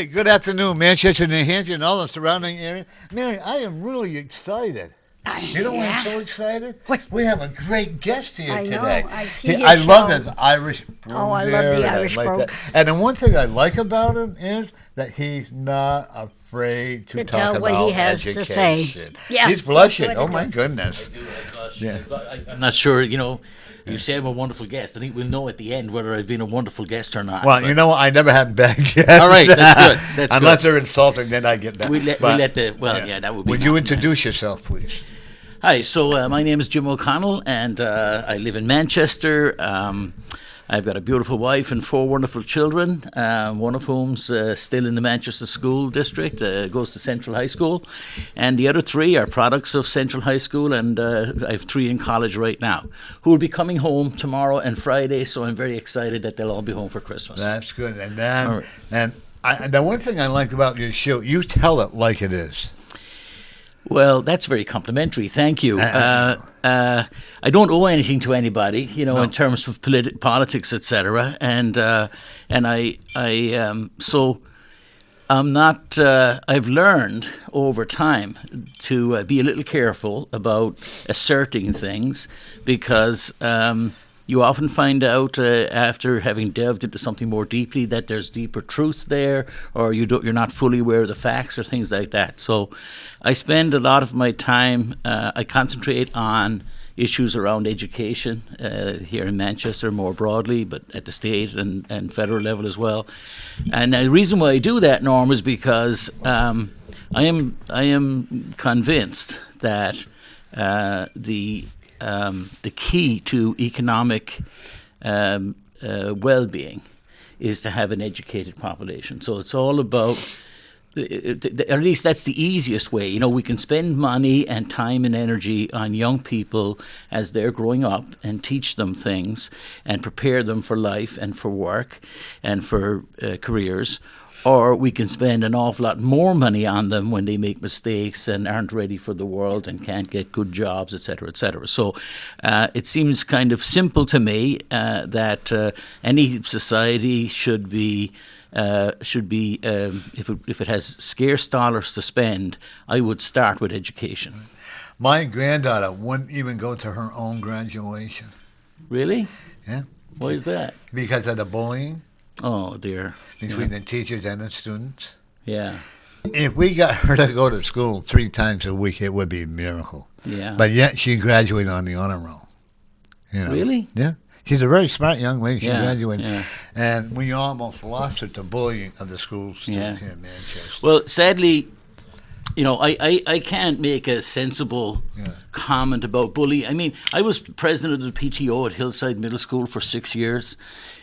Hey, good afternoon, Manchester, New Hampshire, and all the surrounding area. Mary, I am really excited. You know why I'm so excited? What? We have a great guest here I today. know. I see his I love show. his Irish brogue. Oh, I love the Irish brogue. And the one thing I like about him is that he's not afraid to To talk tell about what he has education. to say. Yes, He's blushing. that's what Oh, it my is. goodness. Yeah. I'm not sure, you say I'm a wonderful guest. I think we'll know at the end whether I've been a wonderful guest or not. Well, but you know what? I never had bad guests. All right, that's good. That's Unless good. they're insulting, then I get that. We But, let that would be. Would you nothing. introduce yourself, please? Hi, so my name is Jim O'Connell, and I live in Manchester. I've got a beautiful wife and 4 wonderful children, one of whom's still in the Manchester School District, goes to Central High School, and the other 3 are products of Central High School, and I have 3 in college right now, who will be coming home tomorrow and Friday, so I'm very excited that they'll all be home for Christmas. That's good. And then, All right. the one thing I like about your show, you tell it like it is. Well, that's very complimentary. Thank you. I don't owe anything to anybody, in terms of politics, etc. So I'm not. I've learned over time to be a little careful about asserting things because. You often find out after having delved into something more deeply that there's deeper truth there, or you're not fully aware of the facts or things like that. So I spend a lot of my time, I concentrate on issues around education here in Manchester more broadly, but at the state and federal level as well. And the reason why I do that, Norm, is because I am convinced that the key to economic well-being is to have an educated population. So it's all about, at least that's the easiest way. We can spend money and time and energy on young people as they're growing up and teach them things and prepare them for life and for work and for careers. Or we can spend an awful lot more money on them when they make mistakes and aren't ready for the world and can't get good jobs, et cetera, et cetera. So it seems kind of simple to me that any society should be if it has scarce dollars to spend, I would start with education. My granddaughter wouldn't even go to her own graduation. Really? Yeah. Why is that? Because of the bullying. Oh, dear. Between the teachers and the students. Yeah. If we got her to go to school 3 times a week, it would be a miracle. Yeah. But yet she graduated on the honor roll. Really? Yeah. She's a very smart young lady. She Yeah, graduated. yeah. And we almost lost her to bullying of the school students Yeah. here in Manchester. Well, sadly, I can't make a sensible comment about bullying. I mean, I was president of the PTO at Hillside Middle School for 6 years.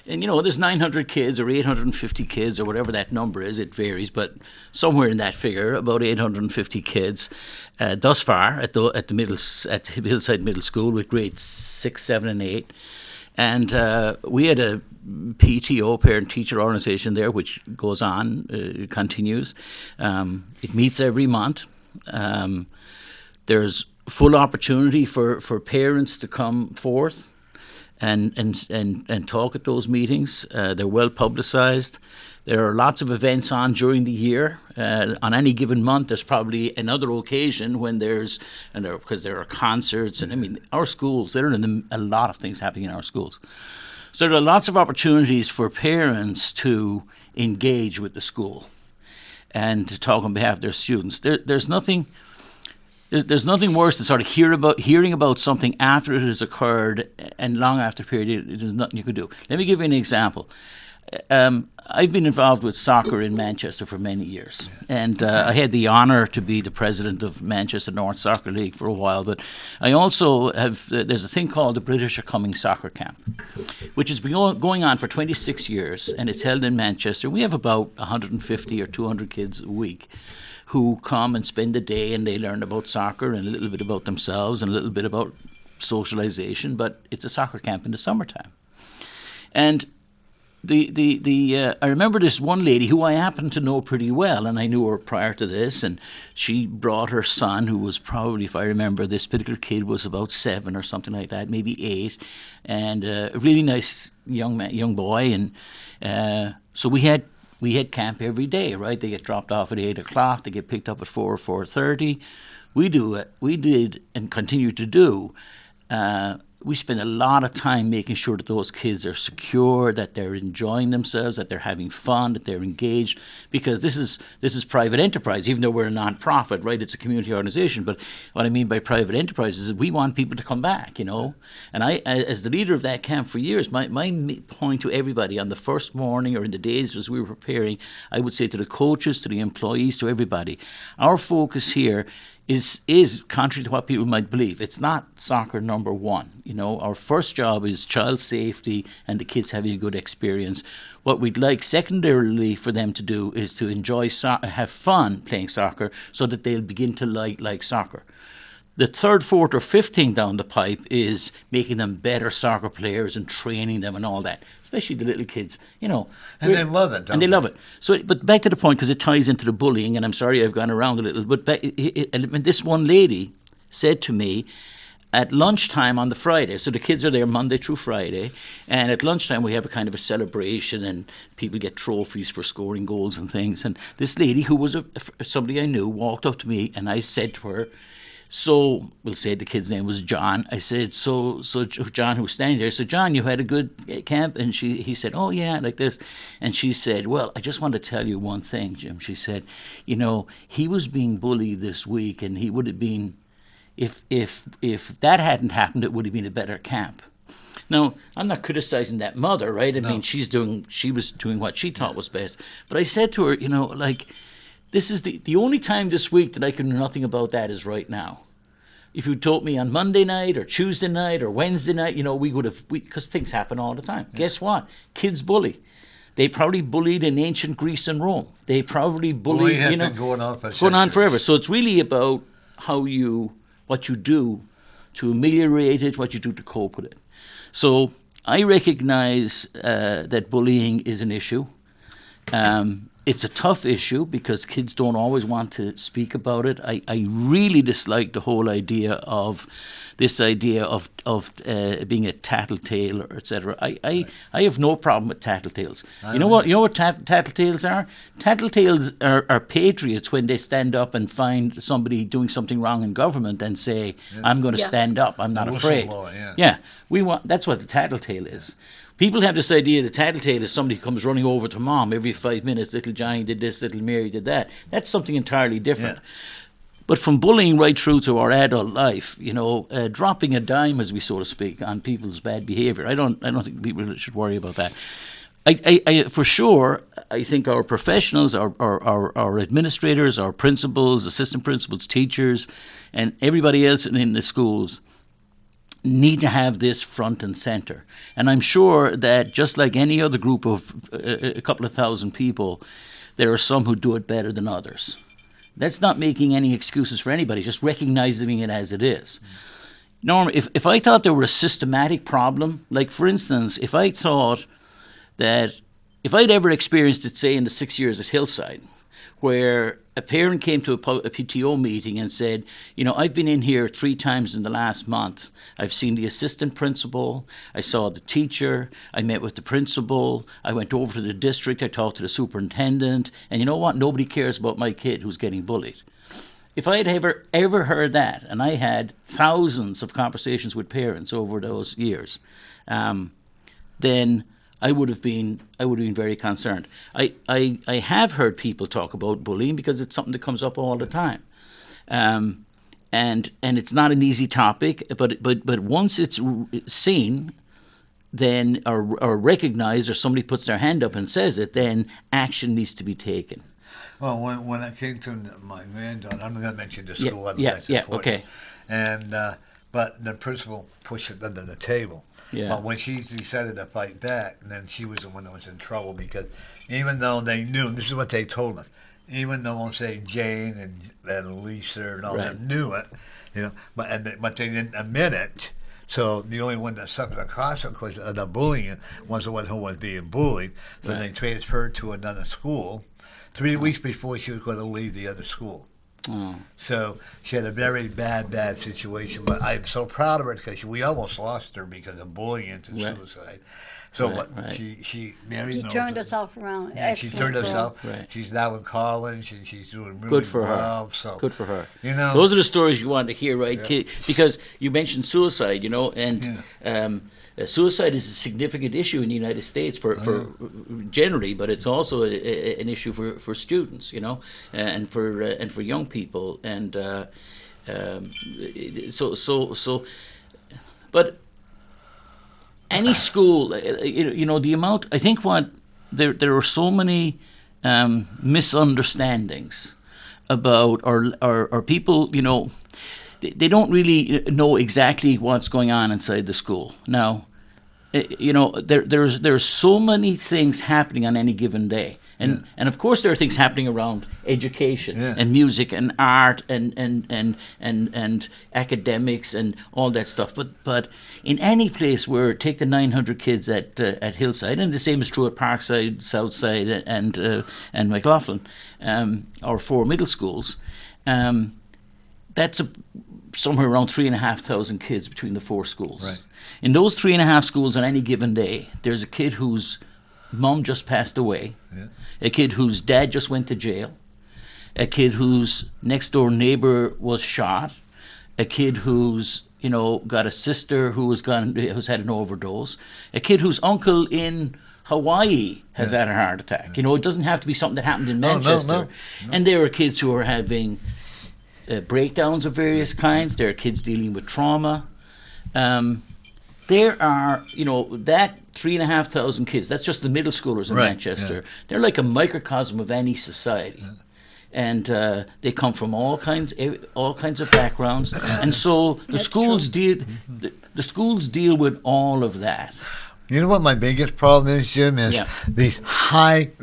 And, there's 900 kids or 850 kids or whatever that number is. It varies, but somewhere in that figure, about 850 kids thus far at Hillside Middle School with grades 6, 7, and 8. And we had a PTO, parent-teacher organization there, which goes on, continues. It meets every month. There's full opportunity for parents to come forth and talk at those meetings. They're well publicized. There are lots of events on during the year. On any given month, there's probably another occasion when because there are concerts. And I mean, our schools, there are a lot of things happening in our schools. So there are lots of opportunities for parents to engage with the school and to talk on behalf of their students. There's nothing worse than sort of hearing about something after it has occurred and long after period. There's nothing you could do. Let me give you an example. I've been involved with soccer in Manchester for many years, and I had the honour to be the president of Manchester North Soccer League for a while, but I also have, there's a thing called the British Are Coming Soccer Camp, which has been going on for 26 years, and it's held in Manchester. We have about 150 or 200 kids a week who come and spend the day, and they learn about soccer and a little bit about themselves and a little bit about socialization, but it's a soccer camp in the summertime. And I remember this one lady who I happened to know pretty well, and I knew her prior to this, and she brought her son, who was probably, if I remember, this particular kid was about 7 or something like that, maybe 8, and a really nice young boy, and so we had we had camp every day, right? They get dropped off at 8 o'clock. They get picked up at 4 or 4:30. We did and continue to do. We spend a lot of time making sure that those kids are secure, that they're enjoying themselves, that they're having fun, that they're engaged, because this is private enterprise, even though we're a non-profit, right? It's a community organization. But what I mean by private enterprise is that we want people to come back, And I, as the leader of that camp for years, my point to everybody on the first morning or in the days as we were preparing, I would say to the coaches, to the employees, to everybody, our focus here is contrary to what people might believe. It's not soccer number one. Our first job is child safety and the kids having a good experience. What we'd like secondarily for them to do is to enjoy have fun playing soccer so that they'll begin to like soccer. The third, fourth, or fifth thing down the pipe is making them better soccer players and training them and all that, especially the little kids, And they love it, And they love it. So, but back to the point, because it ties into the bullying, and I'm sorry I've gone around a little, but this one lady said to me at lunchtime on the Friday, so the kids are there Monday through Friday, and at lunchtime we have a kind of a celebration, and people get trophies for scoring goals and things. And this lady, who was somebody I knew, walked up to me, and I said to her, so, we'll say the kid's name was John. I said, so John, who was standing there, so John, you had a good camp? And he said, oh yeah, like this. And she said, well, I just want to tell you one thing, Jim. She said, he was being bullied this week, and he would have been, if that hadn't happened, it would have been a better camp. Now, I'm not criticizing that mother, right? I mean, she was doing what she thought was best. But I said to her, this is the only time this week that I can do nothing about that is right now. If you told me on Monday night or Tuesday night or Wednesday night, we would have, because things happen all the time. Yeah. Guess what? Kids bully. They probably bullied in ancient Greece and Rome. They probably bullied, been going on forever. So it's really about what you do to ameliorate it, what you do to cope with it. So I recognize that bullying is an issue. It's a tough issue because kids don't always want to speak about it. I really dislike the whole idea of being a tattletale, or etc. I have no problem with tattletales. You know what tattletales are? Tattletales are patriots when they stand up and find somebody doing something wrong in government and say, I'm going to stand up, I'm not afraid. That's what the tattletale is. People have this idea that tattletale is somebody who comes running over to mom every 5 minutes. Little Johnny did this, little Mary did that. That's something entirely different. Yeah. But from bullying right through to our adult life, dropping a dime, as we so to speak, on people's bad behaviour, I don't think people should worry about that. I for sure, I think our professionals, our administrators, our principals, assistant principals, teachers, and everybody else in the schools need to have this front and center. And I'm sure that just like any other group of a couple of thousand people, there are some who do it better than others. That's not making any excuses for anybody, just recognizing it as it is. Norm, if I thought there were a systematic problem, like for instance, if I thought that if I'd ever experienced it, say in the 6 years at Hillside, where a parent came to a PTO meeting and said, I've been in here 3 times in the last month. I've seen the assistant principal, I saw the teacher, I met with the principal, I went over to the district, I talked to the superintendent, and you know what? Nobody cares about my kid who's getting bullied. If I had ever heard that, and I had thousands of conversations with parents over those years, then I would have been very concerned. I have heard people talk about bullying because it's something that comes up all the time, and it's not an easy topic. But once it's seen, then or recognized, or somebody puts their hand up and says it, then action needs to be taken. Well, when I came to my granddaughter, I'm going to mention the school. Okay. And but the principal pushed it under the table. Yeah. But when she decided to fight back, then she was the one that was in trouble, because even though they knew, this is what they told us, even though, I'll say, Jane and Lisa and all them knew it, but they didn't admit it. So the only one that suffered the consequence of the bullying was the one who was being bullied. So they transferred to another school 3 weeks before she was going to leave the other school. Oh. So she had a very bad situation. But I'm so proud of her because we almost lost her because of bullying and suicide. So she married. She turned herself around. Yeah, she turned herself. Right. She's now in college and she's doing really Good for well. her. So good for her. You know, those are the stories you want to hear, right? Yeah. Because you mentioned suicide, and suicide is a significant issue in the United States for generally, but it's also an issue for students, and for young people, and but. Any school, the amount. I think there are so many misunderstandings about our people. They don't really know exactly what's going on inside the school. Now, there's so many things happening on any given day. And of course there are things happening around education and music and art and academics and all that stuff. But in any place where take the 900 kids at Hillside, and the same is true at Parkside, Southside, and McLaughlin, our 4 middle schools, that's somewhere around 3,500 kids between the 4 schools. Right. In those 3.5 schools on any given day, there's a kid whose mom just passed away, a kid whose dad just went to jail, a kid whose next door neighbor was shot, a kid who's got a sister who's had an overdose, a kid whose uncle in Hawaii has had a heart attack. It doesn't have to be something that happened in Manchester. No. And there are kids who are having breakdowns of various kinds. There are kids dealing with trauma. There are, that 3,500 kids, that's just the middle schoolers in Manchester. Yeah. They're like a microcosm of any society. Yeah. And they come from all kinds of backgrounds. And so the schools deal with all of that. You know what my biggest problem is, Jim, is these high-paid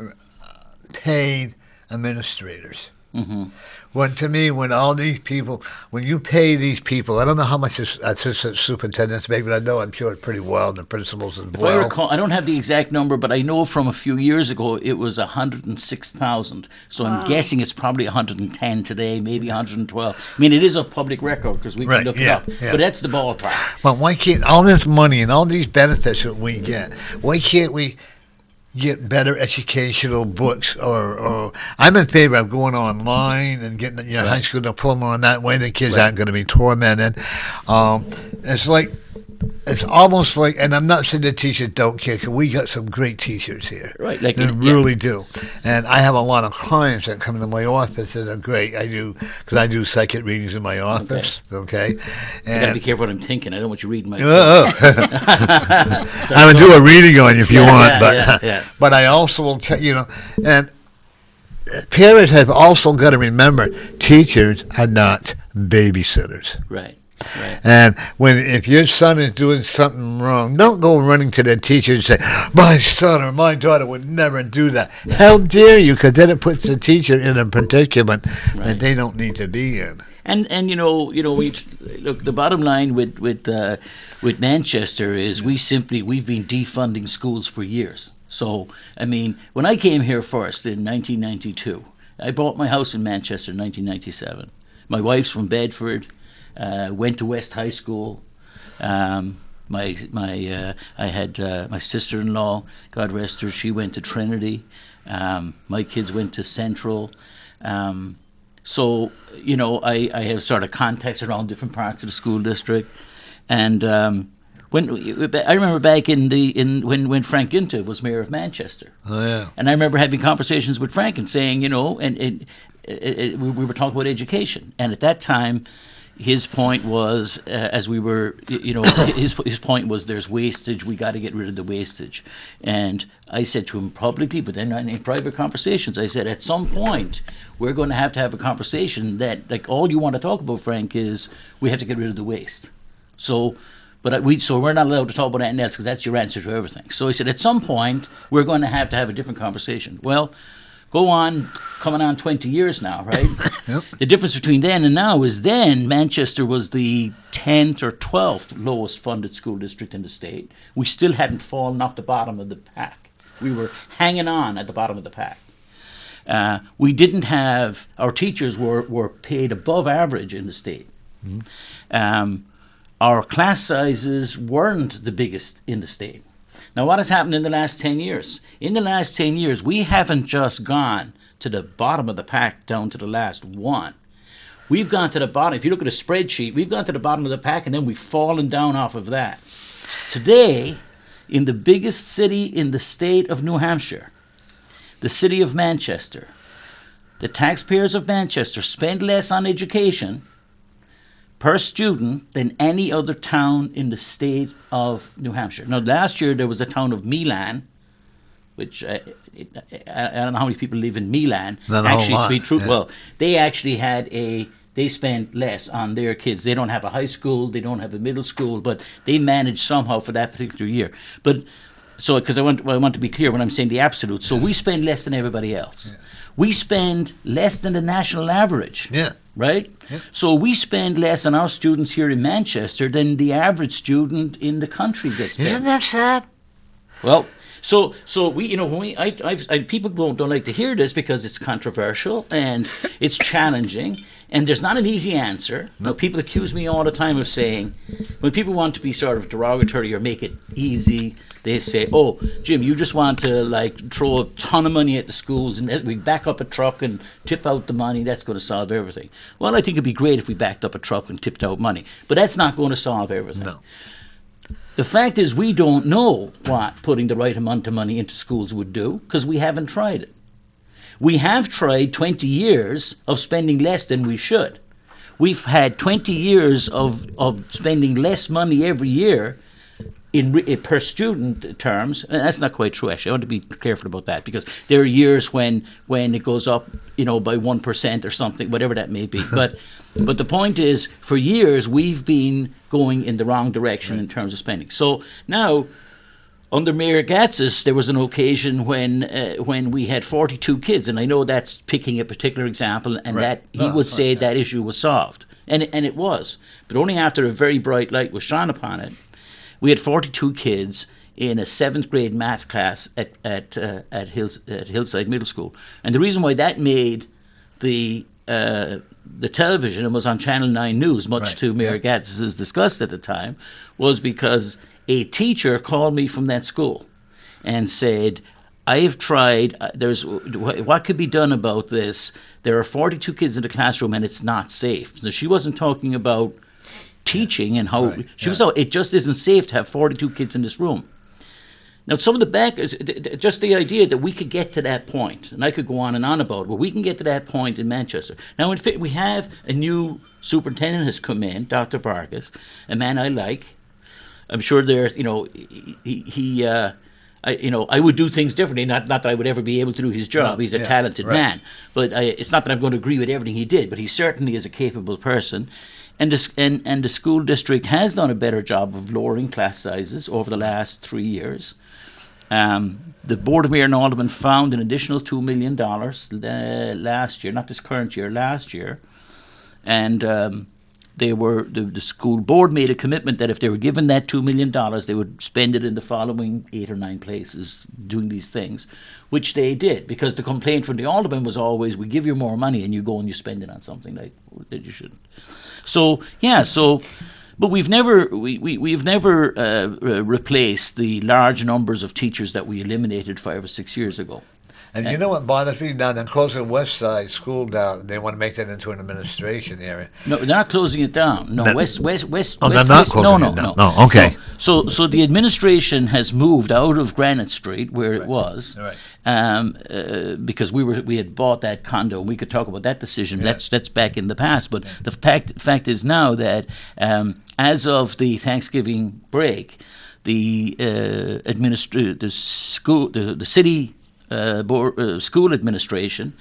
administrators. Mm-hmm. When all these people, when you pay these people, I don't know how much assistant superintendents make, but I know I'm sure it's pretty well, and the principals as well. If I recall, I don't have the exact number, but I know from a few years ago it was 106,000. So I'm guessing it's probably 110 today, maybe 112. I mean, it is a public record because we can look it up, but that's the ballpark. But why can't all this money and all these benefits that we get, why can't we get better educational books, or I'm in favor of going online and getting high school diploma on that way. The kids aren't going to be tormented. It's almost like, and I'm not saying the teachers don't care, because we got some great teachers here. Right. They really do. And I have a lot of clients that come into my office that are great. I do, because I do psychic readings in my office, okay? And I got to be careful what I'm thinking. I don't want you reading my I would do a reading on you if you want, but I also will tell and parents have also got to remember, teachers are not babysitters. Right. And if your son is doing something wrong, don't go running to the teacher and say, my son or my daughter would never do that. How dare you? Because then it puts the teacher in a predicament that they don't need to be in. And we look. The bottom line with Manchester is we've been defunding schools for years. So I mean, when I came here first in 1992, I bought my house in Manchester in 1997. My wife's from Bedford. Went to West High School. I had my sister-in-law, God rest her, she went to Trinity. My kids went to Central. So I have sort of contacts around different parts of the school district. And when I remember back when Frank Ginta was mayor of Manchester. Oh yeah. And I remember having conversations with Frank and saying, we were talking about education, and at that time, his point was, his point was, there's wastage. We got to get rid of the wastage. And I said to him publicly, but then in private conversations, I said, at some point, we're going to have a conversation that, like, all you want to talk about, Frank, is we have to get rid of the waste. So we're not allowed to talk about anything else because that's your answer to everything. So I said, at some point, we're going to have a different conversation. Well, coming on 20 years now, right? Yep. The difference between then and now is then Manchester was the 10th or 12th lowest funded school district in the state. We still hadn't fallen off the bottom of the pack. We were hanging on at the bottom of the pack. We didn't have, our teachers were paid above average in the state. Our class sizes weren't the biggest in the state. Now, what has happened in the last 10 years? In the last 10 years, we haven't just gone to the bottom of the pack down to the last one. We've gone to the bottom. If you look at a spreadsheet, we've gone to the bottom of the pack and then we've fallen down off of that. Today, in the biggest city in the state of New Hampshire, the city of Manchester, the taxpayers of Manchester spend less on education per student than any other town in the state of New Hampshire. Now, last year there was a town of Milan, which I don't know how many people live in Milan. Actually, to be true, well, they actually had they spent less on their kids. They don't have a high school, they don't have a middle school, but they managed somehow for that particular year. But so, because I want to be clear when I'm saying the absolute. So we spend less than everybody else. Yeah. We spend less than the national average. Yeah. Right? Yeah. So we spend less on our students here in Manchester than the average student in the country gets paid. Isn't that sad? Well, so we, when we, people don't like to hear this because it's controversial and it's challenging and there's not an easy answer. No. Now, people accuse me all the time of saying, when people want to be sort of derogatory or make it easy, they say, "Oh, Jim, you just want to throw a ton of money at the schools and we back up a truck and tip out the money. That's going to solve everything." Well, I think it'd be great if we backed up a truck and tipped out money, but that's not going to solve everything. No. The fact is, we don't know what putting the right amount of money into schools would do because we haven't tried it. We have tried 20 years of spending less than we should. We've had 20 years of spending less money every year in per student terms. And that's not quite true, actually. I want to be careful about that because there are years when it goes up, by 1% or something, whatever that may be. But the point is, for years, we've been going in the wrong direction in terms of spending. So now, under Mayor Gatzis, there was an occasion when we had 42 kids, and I know that's picking a particular example, and that he would say that issue was solved. And it was. But only after a very bright light was shone upon it. We had 42 kids in a 7th grade math class at Hillside Middle School. And the reason why that made the television and was on Channel 9 News, much to Mayor Gatzis' disgust at the time, was because a teacher called me from that school and said, "I have tried, what could be done about this? There are 42 kids in the classroom and it's not safe." So she wasn't talking about teaching and how she was out. It just isn't safe to have 42 kids in this room. Now, some of the just the idea that we could get to that point, and I could go on and on about it, but we can get to that point in Manchester. Now, in fact, we have a new superintendent has come in, Dr. Vargas, a man I like. I'm sure I would do things differently. Not that I would ever be able to do his job. He's a talented man, but it's not that I'm going to agree with everything he did. But he certainly is a capable person. And the school district has done a better job of lowering class sizes over the last 3 years. The Board of Mayor and Aldermen found an additional $2 million last year, not this current year, last year. And the school board made a commitment that if they were given that $2 million, they would spend it in the following 8 or 9 places doing these things, which they did, because the complaint from the alderman was always, "We give you more money and you go and you spend it on something that you shouldn't." But we've never replaced the large numbers of teachers that we eliminated 5 or 6 years ago. And you know what bothers me? Down and closing the West Side School down, they want to make that into an administration area. No, they're not closing it down. No, West. Oh, they're not closing it down. No, okay. So the administration has moved out of Granite Street where it was, because we had bought that condo. We could talk about that decision. Yeah. That's back in the past. But the fact is now that as of the Thanksgiving break, the city school administration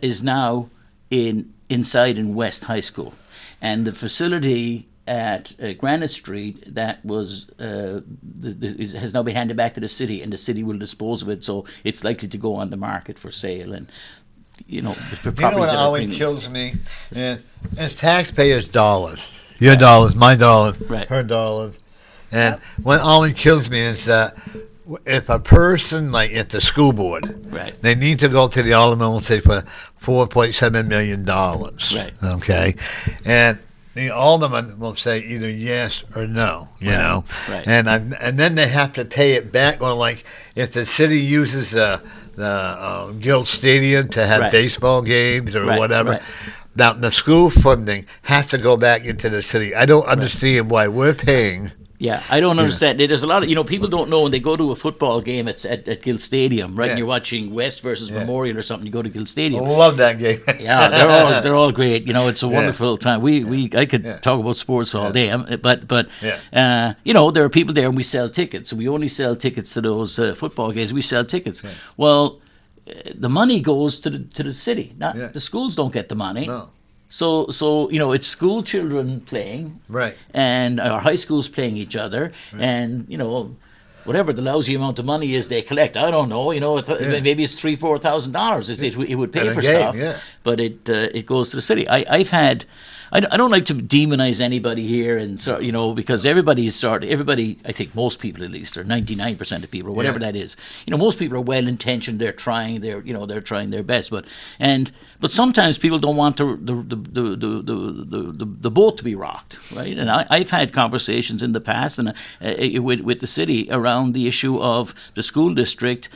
is now inside in West High School, and the facility at Granite Street that was has now been handed back to the city, and the city will dispose of it. So it's likely to go on the market for sale, and the properties. What always kills me is taxpayers' dollars. Your dollars, my dollars, her dollars, and what always kills me is that if a person, like at the school board, Right. they need to go to the Alderman and say for $4.7 million. Right. Okay. And the alderman will say either yes or no, you know. Right. And then they have to pay it back. Or like if the city uses the Guild Stadium to have Right. baseball games or Right, whatever. right. Now, the school funding has to go back into the city. I don't understand why we're paying. Yeah, I don't understand. There's a lot of, people don't know when they go to a football game at Guild Stadium, right? Yeah. And you're watching West versus Memorial or something. You go to Guild I Stadium. love that game. Yeah, they're all great. It's a wonderful time. I could talk about sports all day, but there are people there, and we sell tickets. So we only sell tickets to those football games. We sell tickets. Yeah. Well, the money goes to the city. Not the schools don't get the money. No. So it's school children playing, right, and our high schools playing each other, right. And whatever the lousy amount of money is they collect, I don't know. Maybe it's $3,000-$4,000. It would pay for stuff, but it goes to the city. I don't like to demonize anybody here, and so because everybody, I think most people at least, or 99% of people, or whatever that is, most people are well intentioned. They're trying their best, but sometimes people don't want the boat to be rocked, right? And I've had conversations in the past and with the city around the issue of the school district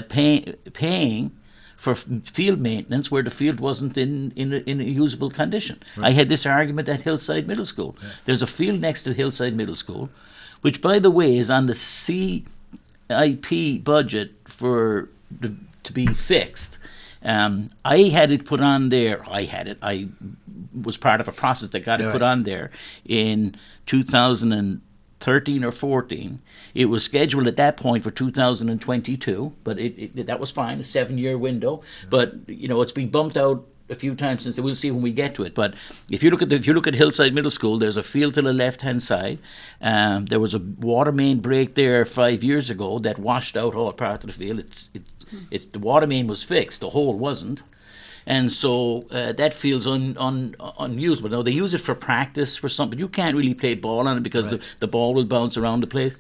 paying for field maintenance where the field wasn't in a usable condition. Right. I had this argument at Hillside Middle School. Yeah. There's a field next to Hillside Middle School, which, by the way, is on the CIP budget to be fixed. I had it put on there. I was part of a process that got it put on there in 2013 or 14. It was scheduled at that point for 2022, but that was fine, a 7-year window. But it's been bumped out a few times since. We'll see when we get to it. But if you look at Hillside Middle School, there's a field to the left-hand side. There was a water main break there 5 years ago that washed out all part of the field. The water main was fixed, the hole wasn't. And so that field's unusable. Now, they use it for practice for something, but you can't really play ball on it because the ball will bounce around the place.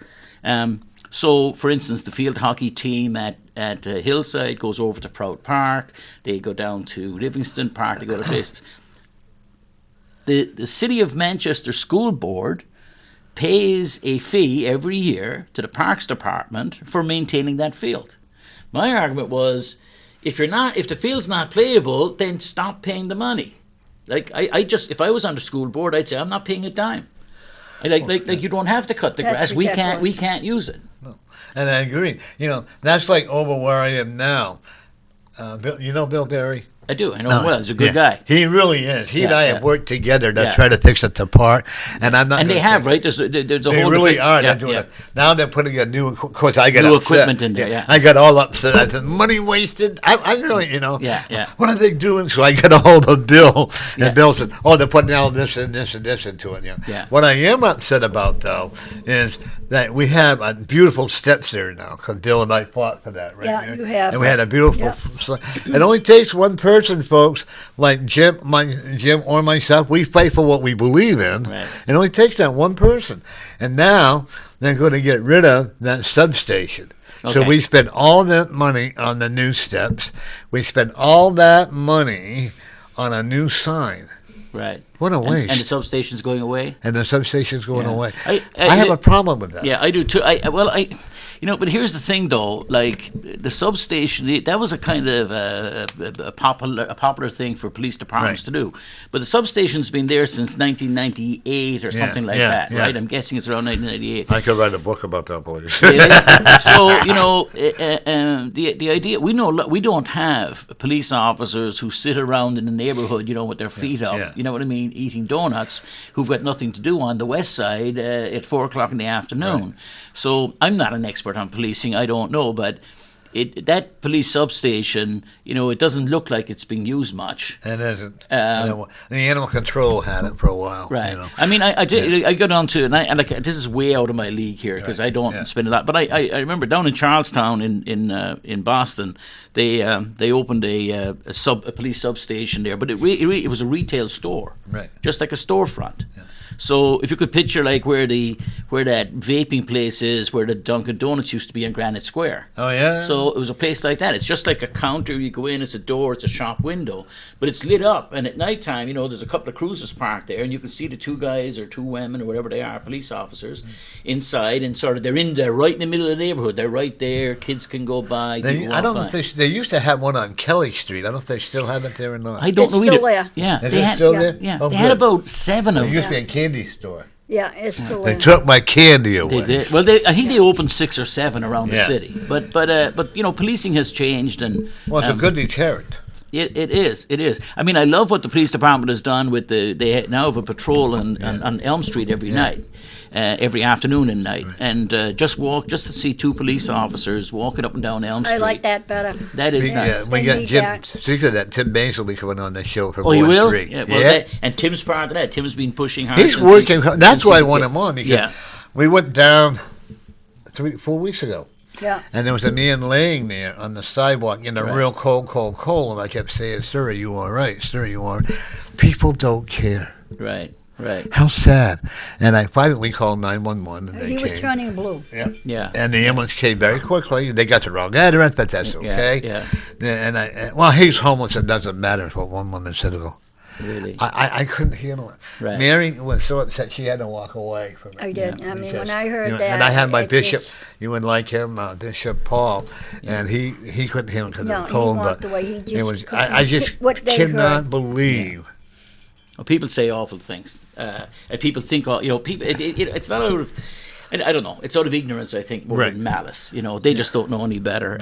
So, for instance, the field hockey team at Hillside goes over to Prout Park. They go down to Livingston Park. They go to places. The City of Manchester School Board pays a fee every year to the Parks Department for maintaining that field. My argument was, if the field's not playable, then stop paying the money. Like if I was on the school board, I'd say I'm not paying a dime. Like you don't have to cut the grass. We can't use it. No. And I agree. That's like over where I am now. Bill Berry? I do. I know him well. He's a good guy. He really is. He and I have worked together to try to fix it apart. And I'm not. And they have, right? There's a they whole. They really are. They're doing it. Now they're putting a new. Of course, I got new upset. Equipment in there. Yeah. I got all upset. I said, money wasted. I really, Yeah. What are they doing? So I got a hold of Bill, and Bill said, "Oh, they're putting all this and this and this into it." Yeah. What I am upset about though is that we have beautiful steps there now because Bill and I fought for that, right? Yeah, you have. And we had a beautiful. It only takes one person, folks. Like Jim or myself, we fight for what we believe in. Right. It only takes that one person. And now they're going to get rid of that substation. Okay. So we spend all that money on the new steps. We spend all that money on a new sign. Right. What a waste. And the substation's going away? And the substation's going away. I have a problem with that. Yeah, I do too. But here's the thing, though. Like the substation, that was a kind of a popular thing for police departments to do. But the substation's been there since 1998 or something like that, right? I'm guessing it's around 1998. I could write a book about that place. So the idea we don't have police officers who sit around in the neighborhood, with their feet up, you know what I mean, eating donuts, who've got nothing to do on the west side at 4:00 in the afternoon. Right. So I'm not an expert on policing, I don't know, but that police substation, it doesn't look like it's being used much. It isn't. The animal control had it for a while. Right. I mean, I got on to, and this is way out of my league here because I don't spend a lot. But I remember down in Charlestown in Boston, they opened a police substation there, but it was a retail store, right? Just like a storefront. Yeah. So if you could picture like where that vaping place is, where the Dunkin' Donuts used to be in Granite Square. Oh, yeah? So it was a place like that. It's just like a counter. You go in, it's a door, it's a shop window, but it's lit up. And at nighttime, there's a couple of cruisers parked there, and you can see the two guys or two women or whatever they are, police officers, inside, and sort of they're right in the middle of the neighborhood. They're right there. Kids can go by. I don't know if they used to have one on Kelly Street. I don't know if they still have it there or not. I don't know either. Still there. Yeah, Is it still there? Yeah, Oh, they had good. about 7 of It them. used to be a candy store. Yeah, it's still They there. took my candy away. They did. Well, I think they opened 6 or 7 around the Yeah. city. But policing has changed, and Well, it's a good deterrent. It is. I mean, I love what the police department has done with they now have a patrol on Elm Street every night, every afternoon and night, and just to see 2 police officers walking up and down Elm Street. I like that better. That is nice. We And got he Jim. got- Speaking of that, Tim Baines will be coming on the show for Oh, you will? 3. Yeah. Well, and Tim's part of that. Tim's been pushing hard. He's since working. since That's why I he want became- him on because Yeah. we went down 4 weeks ago. Yeah. And there was a man laying there on the sidewalk in the Right. real cold. And I kept saying, "Sir, are you all right? Sir, are you all right?" People don't care. Right. How sad. And I finally called 911 and they He came. was turning blue. Yeah. And the ambulance came very quickly. They got the wrong address, but that's okay. Yeah. Well, he's homeless. It doesn't matter what one woman said to go. Really. I couldn't handle it. Right. Mary was so upset she had to walk away from it. I did. I mean, Because, when I heard that. and I had my it bishop. just- You wouldn't like him, Bishop Paul, and he couldn't handle it because No, of the he cold. walked But away. He it just was. couldn't I just take what they cannot heard. believe. Well, people say awful things, and people think, people. It's not out of, I don't know. It's out of ignorance, I think, more Right. than malice. They just don't know any better.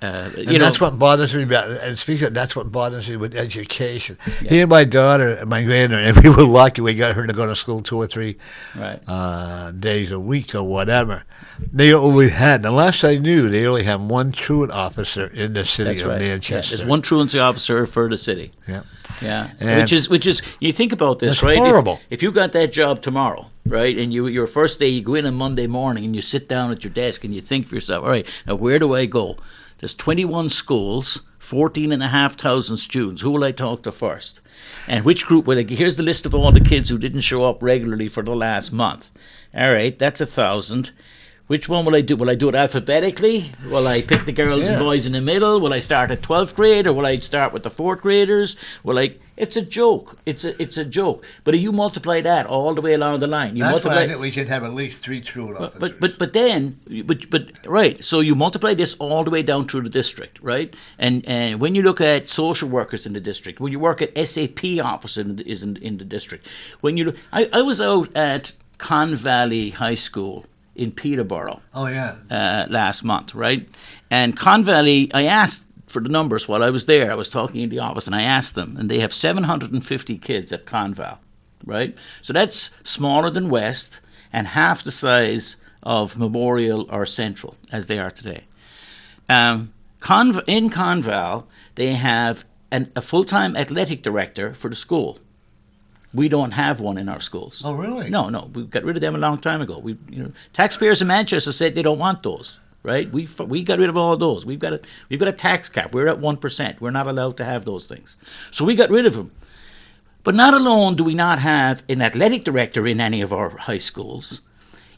And that's what bothers me about. And speaking of, that's what bothers me with education. Here, my daughter, my granddaughter, and we were lucky. We got her to go to school 2 or 3 Right. days a week or whatever. They only had, the last I knew, they only had 1 truant officer in the city That's of right. Yeah, Manchester. there's one truancy officer for the city. Yeah. Yeah, And which is you think about this, That's right? horrible. If you got that job tomorrow, right, and your first day, you go in on Monday morning and you sit down at your desk and you think for yourself, all right, now where do I go? There's 21 schools, 14,500 students. Who will I talk to first? And which group will I? Here's the list of all the kids who didn't show up regularly for the last month. All right, that's 1,000. Which one will I do? Will I do it alphabetically? Will I pick the girls and boys in the middle? Will I start at 12th grade, or will I start with the 4th graders? It's a joke. It's a joke. But if you multiply that all the way along the line, That's why I think we should have at least 3 truant officers. but right. So you multiply this all the way down through the district, right? And when you look at social workers in the district, when you work at SAP office in the district, when you look, I was out at Con Valley High School in Peterborough. Oh, yeah. Last month, right? And Con Valley, I asked for the numbers while I was there. I was talking in the office, and I asked them, and they have 750 kids at Conval, right? So that's smaller than West and half the size of Memorial or Central as they are today. In Conval, they have a full-time athletic director for the school. We don't have one in our schools. Oh, really? No. We got rid of them a long time ago. Taxpayers in Manchester said they don't want those, right? We got rid of all those. We've got a tax cap. We're at 1%. We're not allowed to have those things. So we got rid of them. But not alone do we not have an athletic director in any of our high schools.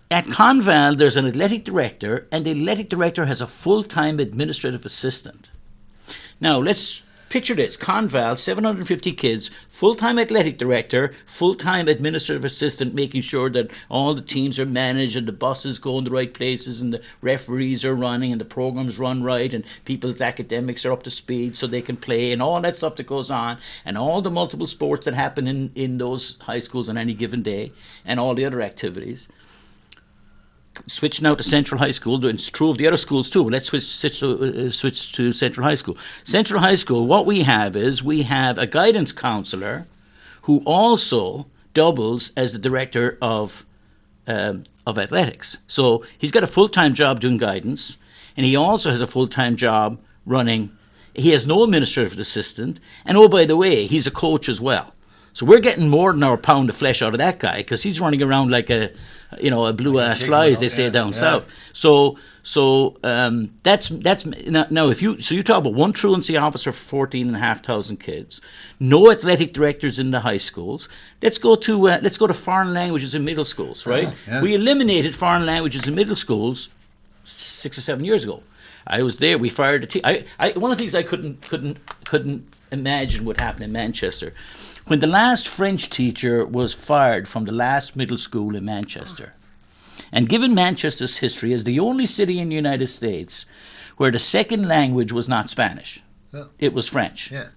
At Conval, there's an athletic director, and the athletic director has a full-time administrative assistant. Now, let's picture this. Conval, 750 kids, full-time athletic director, full-time administrative assistant, making sure that all the teams are managed and the buses go in the right places and the referees are running and the programs run right and people's academics are up to speed so they can play and all that stuff that goes on and all the multiple sports that happen in those high schools on any given day and all the other activities. Switch now to Central High School. It's true of the other schools too. But let's switch to Central High School. Central High School, what we have is we have a guidance counselor who also doubles as the director of athletics. So he's got a full-time job doing guidance, and he also has a full-time job running. He has no administrative assistant, and oh, by the way, he's a coach as well. So we're getting more than our pound of flesh out of that guy because he's running around like a blue ass fly, as they say down south. So that's now if you talk about one truancy officer for 14,500 kids, no athletic directors in the high schools. Let's go to foreign languages in middle schools, right? Yeah. We eliminated foreign languages in middle schools 6 or 7 years ago. I was there. We fired a team. One of the things I couldn't imagine would happen in Manchester. When the last French teacher was fired from the last middle school in Manchester, and given Manchester's history as the only city in the United States where the second language was not Spanish, it was French. Yeah.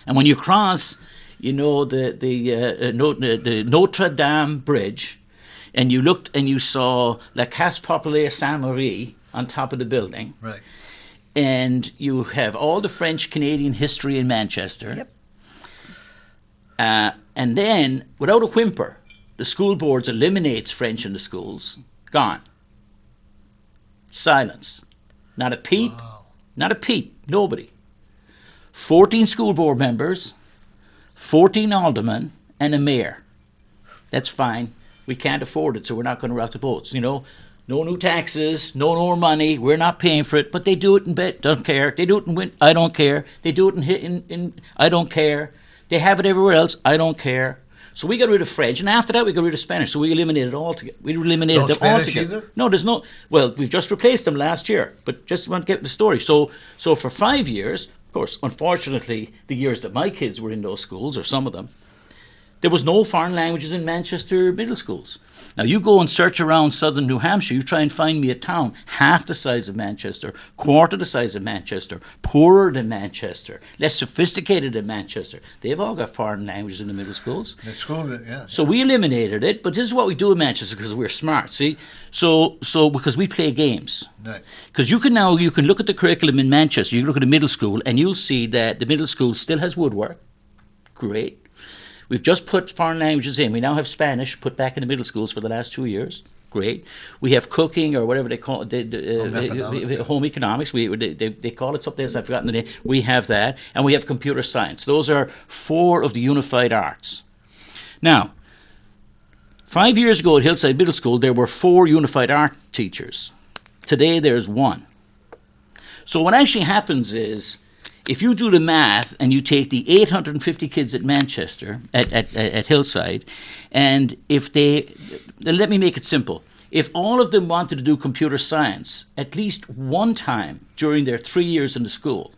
And when you cross, the Notre Dame Bridge, and you looked and you saw La Casse Populaire Saint-Marie on top of the building, right, and you have all the French-Canadian history in Manchester. Yep. And then, without a whimper, the school boards eliminates French in the schools. Gone. Silence. Not a peep. Wow. Not a peep. Nobody. 14 school board members, 14 aldermen, and a mayor. That's fine. We can't afford it, so we're not going to rock the boats. No new taxes, no more money. We're not paying for it, but they do it in bed. Don't care. They do it in win. I don't care. They do it in I don't care. They have it everywhere else. I don't care. So we got rid of French, and after that we got rid of Spanish. So we eliminated it altogether. We eliminated them altogether. Either? No, there's no. Well, we've just replaced them last year, but just want to get the story. So for 5 years, of course, unfortunately, the years that my kids were in those schools, or some of them, there was no foreign languages in Manchester middle schools. Now, you go and search around southern New Hampshire, you try and find me a town half the size of Manchester, quarter the size of Manchester, poorer than Manchester, less sophisticated than Manchester. They've all got foreign languages in the middle schools. So we eliminated it, but this is what we do in Manchester because we're smart, see? So because we play games. Because you can look at the curriculum in Manchester, you look at the middle school, and you'll see that the middle school still has woodwork. Great. We've just put foreign languages in. We now have Spanish put back in the middle schools for the last 2 years. Great. We have cooking, or whatever they call it, home economics. They call it something else. I've forgotten the name. We have that. And we have computer science. Those are 4 of the unified arts. Now, 5 years ago at Hillside Middle School, there were 4 unified art teachers. Today, there's 1. So what actually happens is, if you do the math and you take the 850 kids at Manchester, at Hillside, and let me make it simple. If all of them wanted to do computer science at least one time during their 3 years in the school,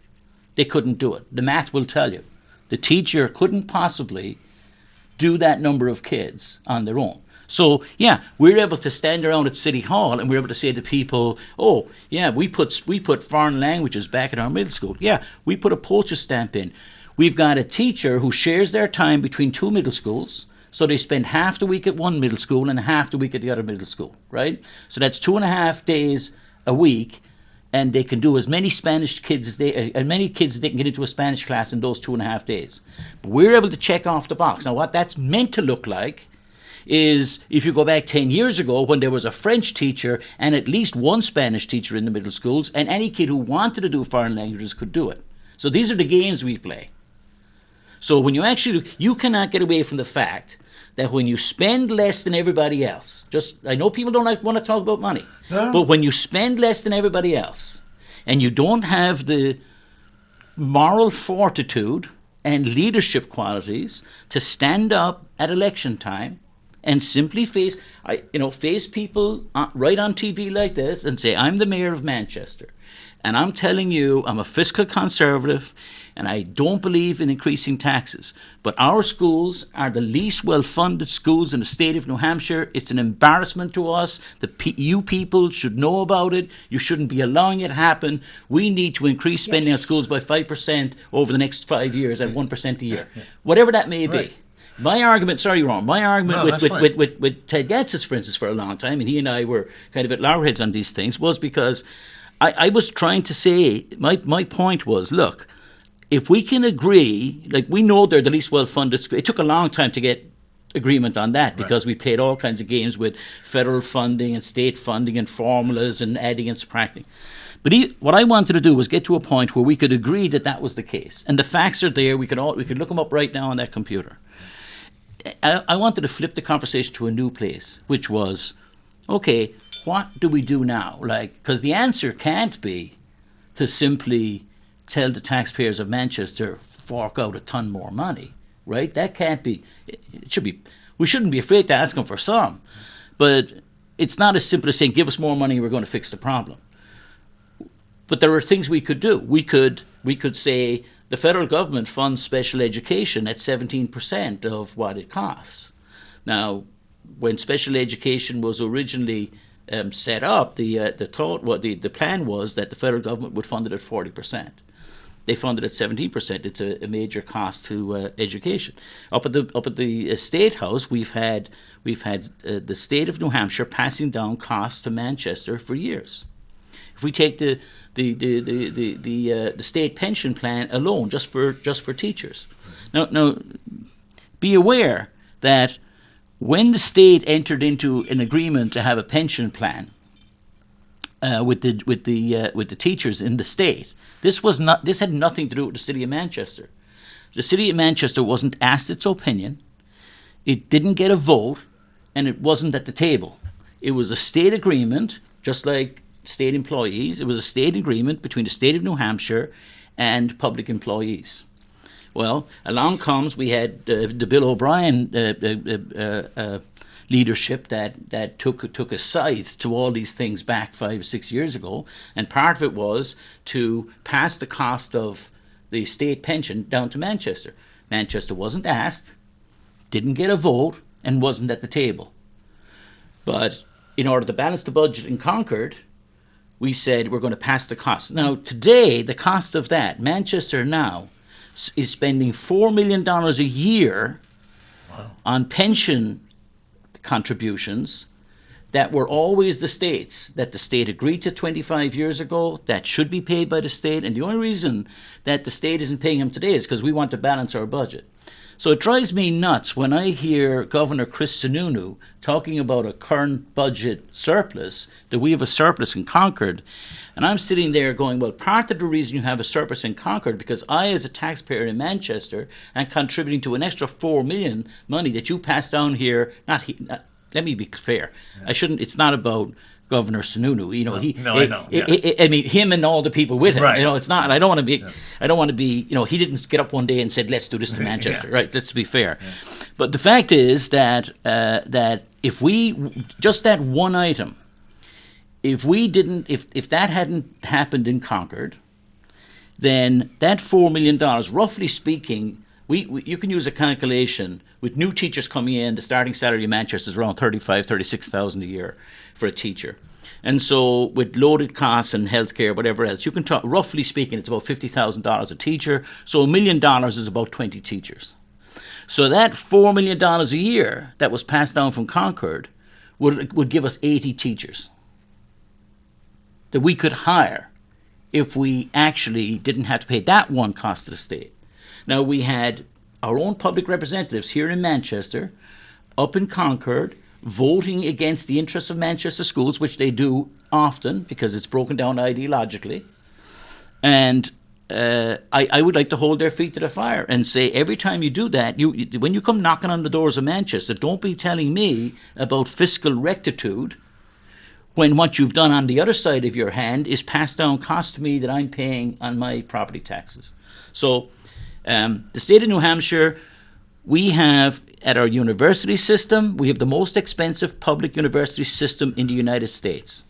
they couldn't do it. The math will tell you. The teacher couldn't possibly do that number of kids on their own. So, yeah, we're able to stand around at City Hall and we're able to say to people, oh, yeah, we put foreign languages back in our middle school. Yeah, we put a postage stamp in. We've got a teacher who shares their time between 2 middle schools, so they spend half the week at one middle school and half the week at the other middle school, right? So that's 2.5 days a week, and they can do as many Spanish kids as they can get into a Spanish class in those 2.5 days. But we're able to check off the box. Now, what that's meant to look like is if you go back 10 years ago when there was a French teacher and at least one Spanish teacher in the middle schools, and any kid who wanted to do foreign languages could do it. So these are the games we play. So when you cannot get away from the fact that when you spend less than everybody else, I know people don't want to talk about money, but when you spend less than everybody else and you don't have the moral fortitude and leadership qualities to stand up at election time and simply face people right on TV like this and say, I'm the mayor of Manchester, and I'm telling you I'm a fiscal conservative and I don't believe in increasing taxes. But our schools are the least well-funded schools in the state of New Hampshire. It's an embarrassment to us. You people should know about it. You shouldn't be allowing it to happen. We need to increase spending on schools by 5% over the next 5 years at 1% a year. Whatever that may be. My argument with Ted Gatsas, for instance, for a long time, and he and I were kind of at loggerheads on these things, was because I was trying to say, my point was, look, if we can agree, like we know they're the least well-funded school. It took a long time to get agreement on that because we played all kinds of games with federal funding and state funding and formulas and adding and subtracting. But what I wanted to do was get to a point where we could agree that that was the case. And the facts are there. We could look them up right now on that computer. I wanted to flip the conversation to a new place, which was, okay, what do we do now? Like, because the answer can't be to simply tell the taxpayers of Manchester, fork out a ton more money, right? That can't be. It should be. We shouldn't be afraid to ask them for some, but it's not as simple as saying, give us more money, we're going to fix the problem. But there are things we could do. We could say the federal government funds special education at 17% of what it costs. Now, when special education was originally set up, the plan was that the federal government would fund it at 40%. They funded at 17%. It's a major cost to education. Up at the State House, we've had the state of New Hampshire passing down costs to Manchester for years. If we take the state pension plan alone, just for teachers. Now, be aware that when the state entered into an agreement to have a pension plan with the teachers in the state, this had nothing to do with the city of Manchester. The city of Manchester wasn't asked its opinion. It didn't get a vote, and it wasn't at the table. It was a state agreement, just like state employees. It was a state agreement between the state of New Hampshire and public employees. Well, along comes, we had the Bill O'Brien leadership that took a scythe to all these things back 5 or 6 years ago, and part of it was to pass the cost of the state pension down to Manchester. Manchester wasn't asked, didn't get a vote, and wasn't at the table. But in order to balance the budget in Concord, we said we're going to pass the cost. Now, today, the cost of that, Manchester now is spending $4 million a year on pension contributions that were always the state's, that the state agreed to 25 years ago, that should be paid by the state. And the only reason that the state isn't paying them today is because we want to balance our budget. So it drives me nuts when I hear Governor Chris Sununu talking about a current budget surplus, that we have a surplus in Concord. And I'm sitting there going, well, part of the reason you have a surplus in Concord, because I, as a taxpayer in Manchester, am contributing to an extra $4 million money that you pass down here. Let me be fair. Yeah. I shouldn't. It's not about Governor Sununu. You know, I know. Yeah. I mean, him and all the people with him. Right. You know, it's not. I don't want to be. Yeah. I don't want to be. You know, he didn't get up one day and said, "Let's do this to Manchester." Yeah. Right. Let's be fair. Yeah. But the fact is that that if we just that one item, if that hadn't happened in Concord, then that $4 million, roughly speaking, you can use a calculation. With new teachers coming in, the starting salary in Manchester is around $36,000 a year for a teacher. And so with loaded costs and healthcare, whatever else, you can talk, roughly speaking, it's about $50,000 a teacher. So $1 million is about 20 teachers. So that $4 million a year that was passed down from Concord would give us 80 teachers that we could hire if we actually didn't have to pay that one cost to the state. Now, we had our own public representatives here in Manchester, up in Concord, voting against the interests of Manchester schools, which they do often because it's broken down ideologically. And I would like to hold their feet to the fire and say, every time you do that, when you come knocking on the doors of Manchester, don't be telling me about fiscal rectitude when what you've done on the other side of your hand is pass down costs to me that I'm paying on my property taxes. So the state of New Hampshire, we have at our university system, we have the most expensive public university system in the United States.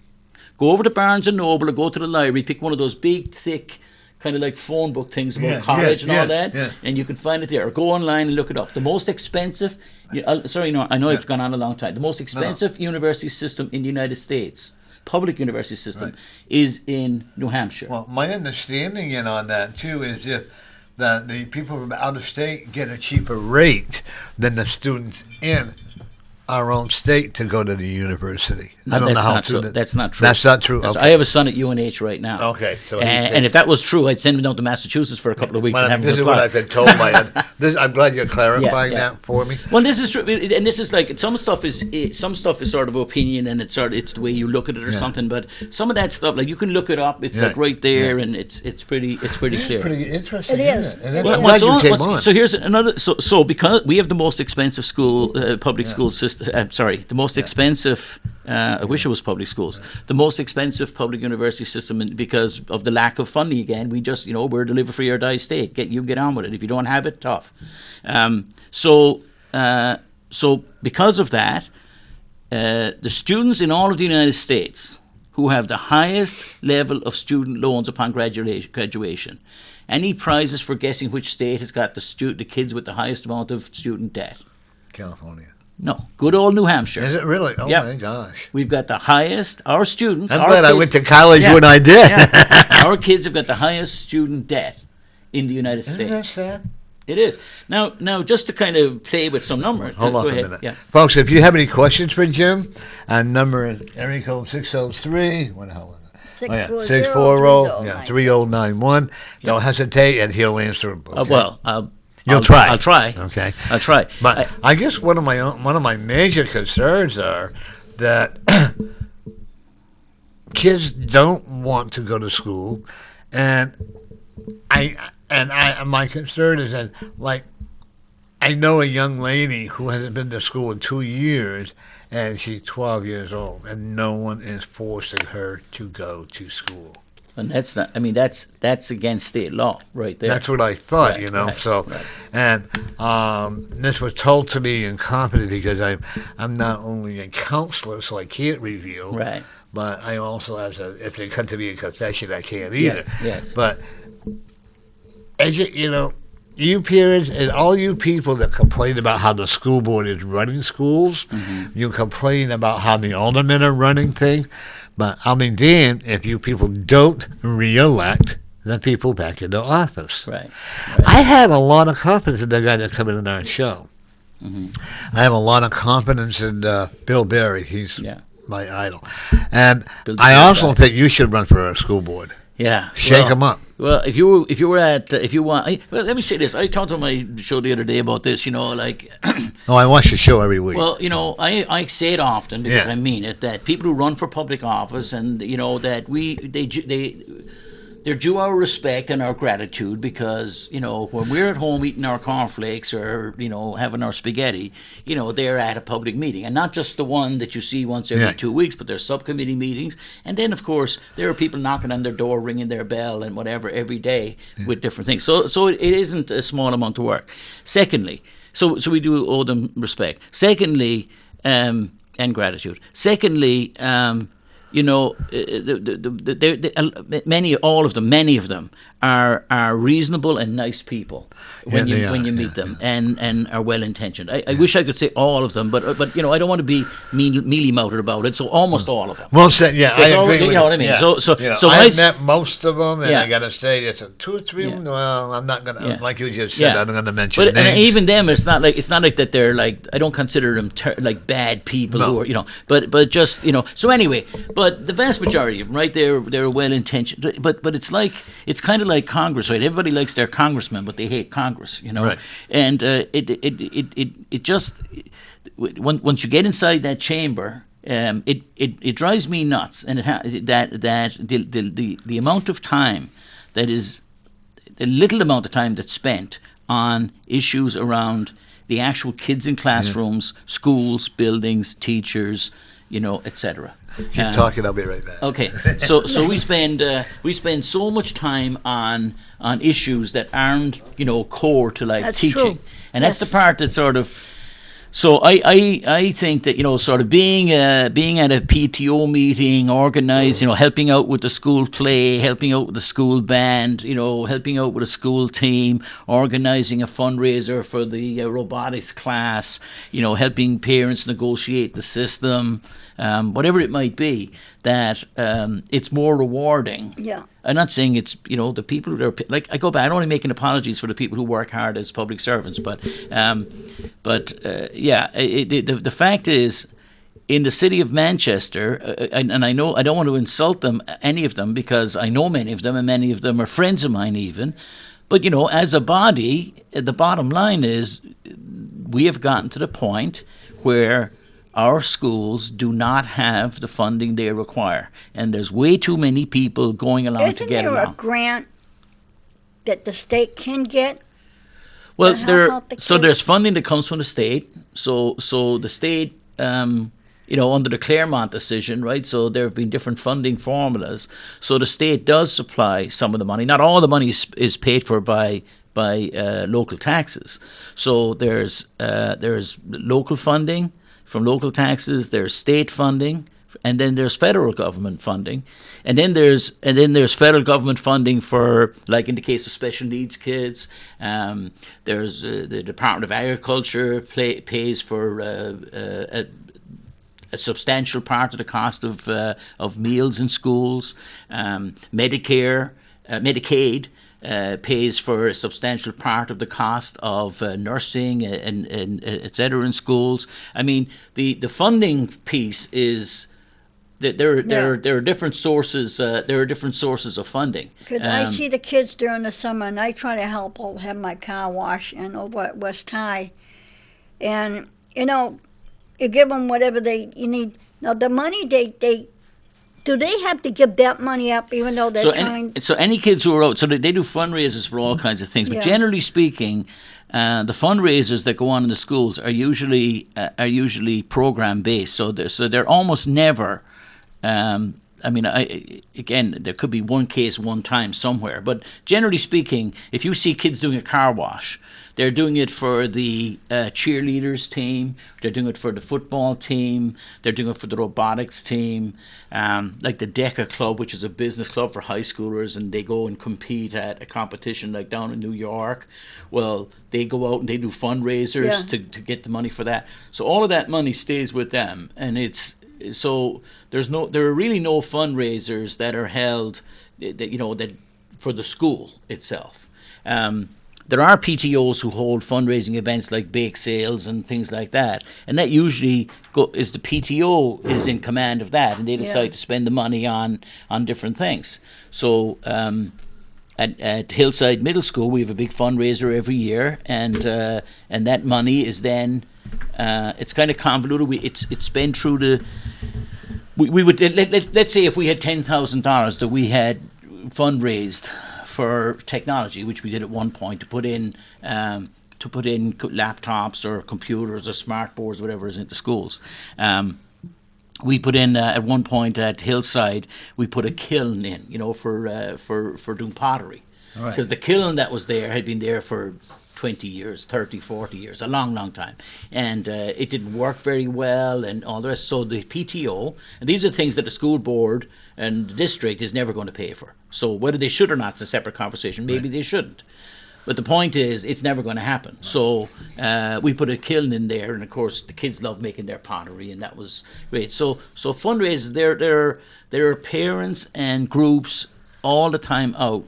Go over to Barnes & Noble or go to the library, pick one of those big, thick, kind of like phone book things about college and all that, and you can find it there. Or go online and look it up. The most expensive, I know I've gone on a long time. The most expensive university system in the United States, public university system, is in New Hampshire. Well, my understanding on that, too, is that the people from out of state get a cheaper rate than the students in our own state to go to the university. I don't know that's how not true true. That's not true. That's not true. Okay. I have a son at UNH right now. Okay, so and if that was true, I'd send him down to Massachusetts for a couple of weeks Well, and have him this is apply. what I've been told by this. I'm glad you're clarifying that for me. Well, this is true, and this is like some stuff is sort of opinion, and it's the way you look at it or something. But some of that stuff, like you can look it up. It's like right there, and it's pretty clear. Pretty interesting. It is. Isn't it? Well, I'm glad you came on. So here's another. So because we have the most expensive public school system. The most expensive. I wish it was public schools. The most expensive public university system, because of the lack of funding. Again, we just we're the live a free or die state. Get on with it. If you don't have it, tough. So because of that, the students in all of the United States who have the highest level of student loans upon graduation. Any prizes for guessing which state has got the kids with the highest amount of student debt? California. No, good old New Hampshire. Is it really? Oh Yep. my gosh! We've got the highest. Our students. I'm glad I went to college when I did. Our kids have got the highest student debt in the United States. Isn't that sad? It is. Now, just to kind of play with some numbers. Hold on go a ahead. minute. Yeah. Folks, if you have any questions for Jim, number is area code 603. What the hell is it? 640 3091. Don't hesitate, and he'll answer them. Okay? Well, You'll try. I'll try. Okay. I'll try. But I guess one of my major concerns are that kids don't want to go to school, and my concern is that, like, I know a young lady who hasn't been to school in 2 years, and she's 12 years old, and no one is forcing her to go to school. And that's not. I mean, that's against state law, right there. That's what I thought, Right, Right. right. And this was told to me in confidence because I'm not only a counselor, so I can't reveal. Right. But I also, if they come to me in confession, I can't either. Yes. But as you parents and all you people that complain about how the school board is running schools, you complain about how the aldermen are running things. But I'll be damned if you people don't re-elect the people back into office. Right. I have a lot of confidence in the guy that's coming in our show. I have a lot of confidence in Bill Berry. He's my idol. And I also think you should run for a school board. Yeah. Shake them up. Well, if you want, let me say this. I talked on my show the other day about this. Like. Oh, I watch the show every week. Well, I say it often because I mean it. That people who run for public office, and that they're due our respect and our gratitude because when we're at home eating our cornflakes or having our spaghetti, they're at a public meeting, and not just the one that you see once every 2 weeks, but there's subcommittee meetings, and then of course there are people knocking on their door, ringing their bell, and whatever every day with different things. So it isn't a small amount of work. Secondly, so we do owe them respect. Secondly, and gratitude. Secondly. Many of them are reasonable and nice people when you meet them and are well intentioned. I wish I could say all of them, but I don't want to be mealy mouthed about it. So almost all of them. Well said. Yeah, I agree. You know what I mean. Yeah. So I've met most of them, and I got to say, it's 2 or 3 of them. Well, I'm not gonna like you just said. I'm going to mention names. And even them, it's not like that they're like, I don't consider them like bad people who are but just So anyway, but the vast majority of them, right? They're well intentioned. But it's kind of like Congress, right? Everybody likes their congressman, but they hate Congress, Right. And it just once you get inside that chamber, it drives me nuts, and that the amount of time that is the little amount of time that's spent on issues around the actual kids in classrooms, schools, buildings, teachers, etc. Keep talking. I'll be right back. Okay, so we spend so much time on issues that aren't core to That's teaching, true. and that's the part that sort of. So I think that sort of being at a PTO meeting, organized, helping out with the school play, helping out with the school band, helping out with a school team, organizing a fundraiser for the robotics class, helping parents negotiate the system, whatever it might be, that it's more rewarding. Yeah. I'm not saying it's the people who are like I go back. I don't want to make apologies for the people who work hard as public servants, but the fact is, in the city of Manchester, and I know I don't want to insult them, any of them, because I know many of them, and many of them are friends of mine even. But, as a body, the bottom line is we have gotten to the point where our schools do not have the funding they require. And there's way too many people going along to get along. Isn't there a grant that the state can get? Well, there's funding that comes from the state. So the state, under the Claremont decision, right? So there have been different funding formulas. So the state does supply some of the money. Not all the money is paid for by local taxes. So there's local funding from local taxes. There's state funding, and then there's federal government funding, and then there's federal government funding for, like in the case of special needs kids. There's the Department of Agriculture pays for a substantial part of the cost of meals in schools. Medicaid pays for a substantial part of the cost of nursing and et cetera in schools. I mean, the funding piece is that there are different sources. There are different sources of funding. Because I see the kids during the summer, and I try to help have my car washed and over at West High, and you give them whatever you need. Now the money do they have to give that money up even though they're trying? So any kids who are out, so they do fundraisers for all kinds of things. But generally speaking, the fundraisers that go on in the schools are usually program based. So they're almost never. There could be one case one time somewhere, but generally speaking, if you see kids doing a car wash, they're doing it for the cheerleaders team, they're doing it for the football team, they're doing it for the robotics team, like the DECA Club, which is a business club for high schoolers, and they go and compete at a competition like down in New York. Well, they go out and they do fundraisers to get the money for that. So all of that money stays with them, and there are really no fundraisers that are held that for the school itself. There are PTOs who hold fundraising events like bake sales and things like that, and that usually is the PTO is in command of that, and they decide to spend the money on different things. So at Hillside Middle School, we have a big fundraiser every year, and that money is then it's kind of convoluted. It's spent through the. We would let's say if we had $10,000 that we had fundraised for technology, which we did at one point to put in laptops or computers or smart boards, whatever is into schools. We put in at one point at Hillside, we put a kiln in, for doing pottery, because the kiln that was there had been there for 20 years, 30, 40 years, a long, long time. And it didn't work very well and all the rest. So the PTO, and these are things that the school board and the district is never going to pay for. So whether they should or not is a separate conversation. Maybe they shouldn't. But the point is, it's never going to happen. So we put a kiln in there, and of course the kids love making their pottery, and that was great. So fundraisers, there are parents and groups all the time out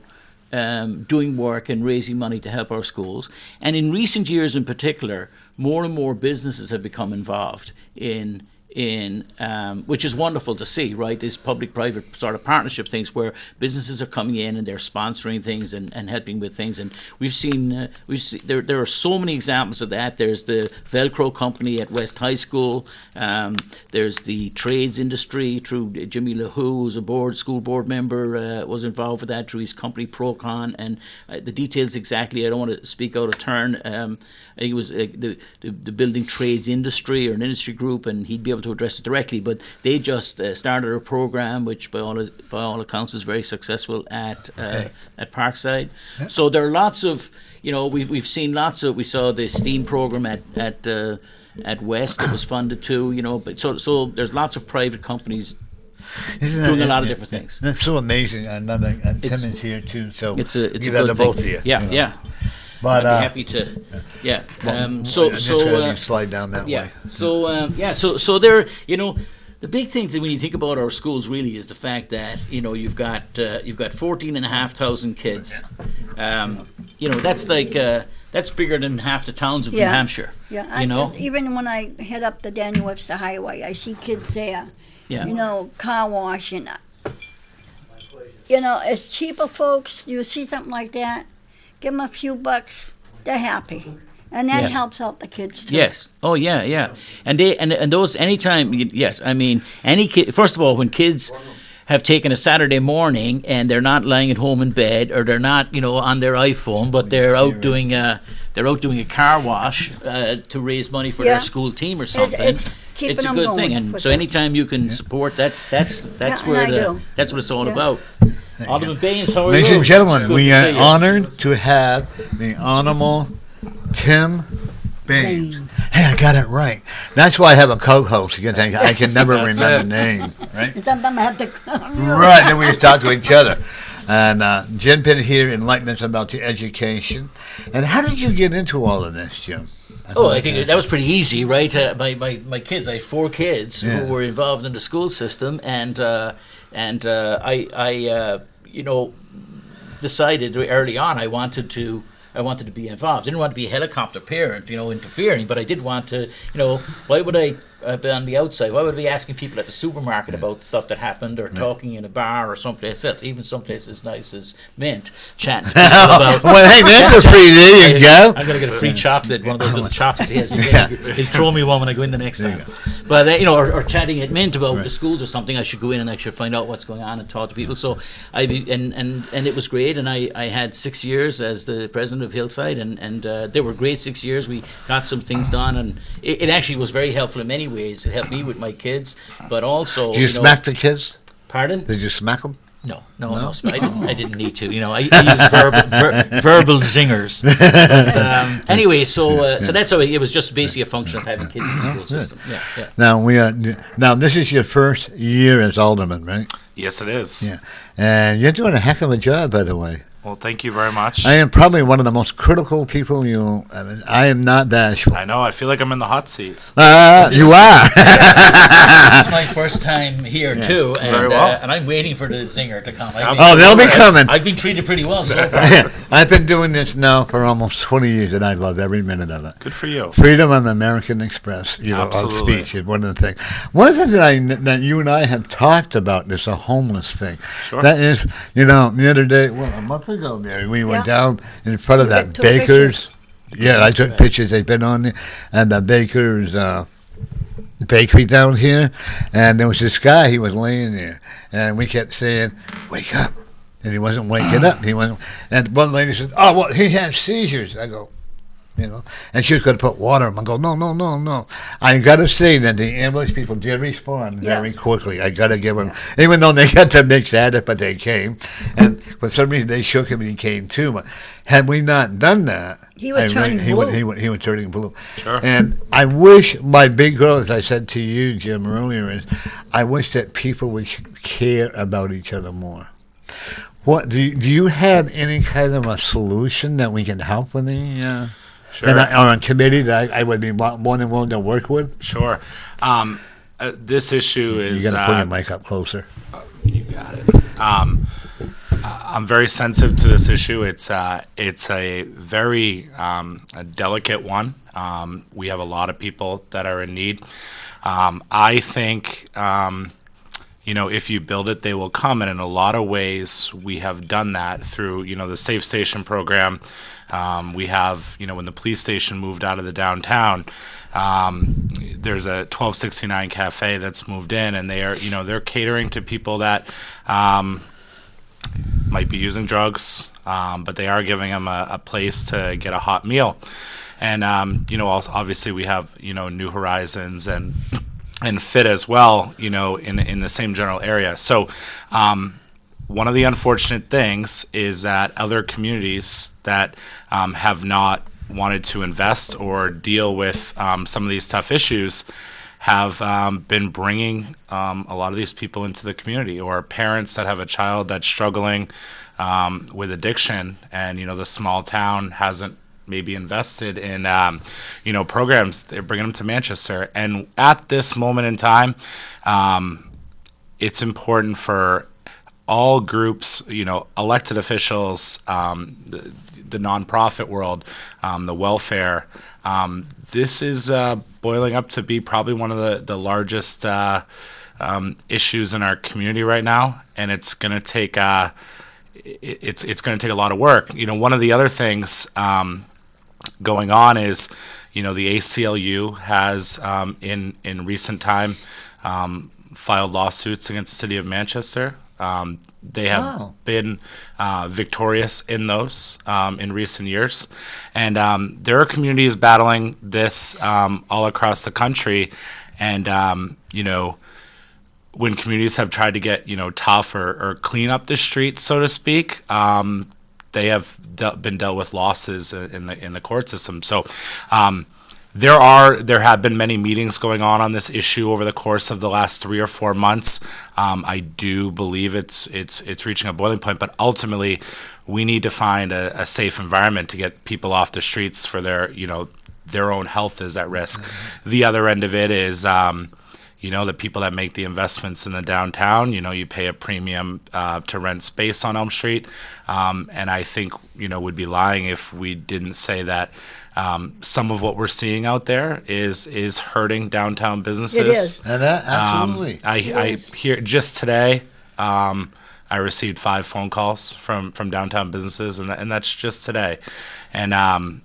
doing work and raising money to help our schools. And in recent years in particular, more and more businesses have become involved in which is wonderful to see, right? These public-private sort of partnership things where businesses are coming in and they're sponsoring things and helping with things. And we've seen there are so many examples of that. There's the Velcro company at West High School. There's the trades industry through Jimmy LaHoo, who's a school board member, was involved with that through his company Procon. And the details exactly, I don't want to speak out of turn. He was the building trades industry or an industry group, and he'd be able to address it directly. But they just started a program which, by all accounts, is very successful at Parkside. So there are lots of, we've seen lots of. We saw the STEAM program at West that was funded too. But so there's lots of private companies doing a lot of different things. That's so amazing, and Tim is here too. So it's a give good that to thing. both of you. Yeah. But I'd be happy to, you slide down that way. So there, the big thing that when you think about our schools really is the fact that you've got 14,500 kids. That's like that's bigger than half the towns of New Yeah. Hampshire. Yeah, You know? even when I head up the Daniel Webster Highway, I see kids there. Yeah. You know, car washing. You know, it's cheaper, folks. You see something like that, give them a few bucks. They're happy, and that Yeah. helps out the kids too. Yes. Oh, yeah, yeah. And those anytime. Yes. I mean, any kid. First of all, when kids have taken a Saturday morning and they're not lying at home in bed, or they're not, on their iPhone, but they're out doing a car wash to raise money for Yeah. their school team or something. It's keeping It's a them good going thing, and for so sure. anytime you can support, that's Yeah, where and I do. that's what it's all Yeah. about. Alderman Baines, how are Ladies you? and gentlemen, Good we to are see you. honored to have the Honorable Tim Baines. Baines. Hey, I got it right. That's why I have a co-host, because I can never remember names, right? And sometimes I have to. Right, then we talk to each other. And Jim been here enlightened us about the education. And how did you get into all of this, Jim? Oh, I think that was pretty easy, right? My kids, I had 4 kids Yeah. who were involved in the school system, and I decided early on I wanted to be involved. I didn't want to be a helicopter parent, interfering, but I did want to, why would I be on the outside? Why would I be asking people at the supermarket about stuff that happened, or talking in a bar or someplace else, even someplace as nice as Mint, chatting to people about... Well, hey, man, for free. There you go. I'm going to get a free chocolate, one of those little chocolates he has. He'll throw me one when I go in the next time. But, or chatting at Mint about the schools or something, I should go in and I should find out what's going on and talk to people. So and it was great, and I had 6 years as the president of Hillside, and they were great 6 years. We got some things done, and it actually was very helpful in many ways. It helped me with my kids, but also... Did you smack the kids? Pardon? Did you smack them? No, I didn't need to. I used verbal zingers. But, anyway, so that's how it was. Just basically a function of having kids in the school system. Yeah. Now this is your first year as alderman, right? Yes, it is. Yeah, and you're doing a heck of a job, by the way. Well, thank you very much. I am probably one of the most critical people I am not bashful. I know. I feel like I'm in the hot seat. You are. This is my first time here too, and, Very well. And I'm waiting for the zinger to come. Oh, they'll be coming. I've been treated pretty well so far. I've been doing this now for almost 20 years, and I love every minute of it. Good for you. Freedom on the American Express, of Absolutely. speech is one of the things. One of the things that you and I have talked about is a homeless thing. Sure. That is, the other day, a month ago there, we went down in front of You that took Baker's. Yeah, I took pictures. They've been on there, and the Baker's bakery down here, and there was this guy. He was laying there, and we kept saying, "Wake up." And he wasn't waking up. He wasn't. And one lady said, "Oh, well, he has seizures." I go, and she was going to put water on him. I go, no. I got to say that the ambulance people did respond very quickly. I got to give them, even though they got the mix at it, but they came. And for some reason, they shook him and he came too. But had we not done that, He was turning blue. He was turning blue. Sure. And I wish my big goal, as I said to you, Jim, earlier, is I wish that people would care about each other more. What do you have any kind of a solution that we can help with the Sure. or a committee that I would be more than willing to work with? Sure. This issue is... You got to put your mic up closer. You got it. I'm very sensitive to this issue. It's a very a delicate one. We have a lot of people that are in need. I think... if you build it, they will come. And in a lot of ways, we have done that through, the Safe Station program. We have, when the police station moved out of the downtown, there's a 1269 cafe that's moved in, and they are, they're catering to people that might be using drugs, but they are giving them a place to get a hot meal. And, also, obviously we have, New Horizons and Fit as well, in the same general area. So one of the unfortunate things is that other communities that have not wanted to invest or deal with some of these tough issues have been bringing a lot of these people into the community, or parents that have a child that's struggling with addiction, and the small town hasn't maybe invested in programs. They're bringing them to Manchester, and at this moment in time, it's important for all groups, elected officials, the nonprofit world, the welfare. This is boiling up to be probably one of the largest issues in our community right now, and it's going to take it's going to take a lot of work. One of the other things going on is, the ACLU has in recent time filed lawsuits against the city of Manchester. They have been victorious in those in recent years. And there are communities battling this all across the country. And, when communities have tried to get, tough or clean up the streets, so to speak, they have been dealt with losses in the court system. So there have been many meetings going on this issue over the course of the last 3 or 4 months. I do believe it's reaching a boiling point, but ultimately we need to find a safe environment to get people off the streets for their own health is at risk. Mm-hmm. The other end of it is the people that make the investments in the downtown, you pay a premium to rent space on Elm Street. And I think, would be lying if we didn't say that some of what we're seeing out there is hurting downtown businesses. It is. And absolutely. I hear just today, I received 5 phone calls from downtown businesses, and that's just today. And,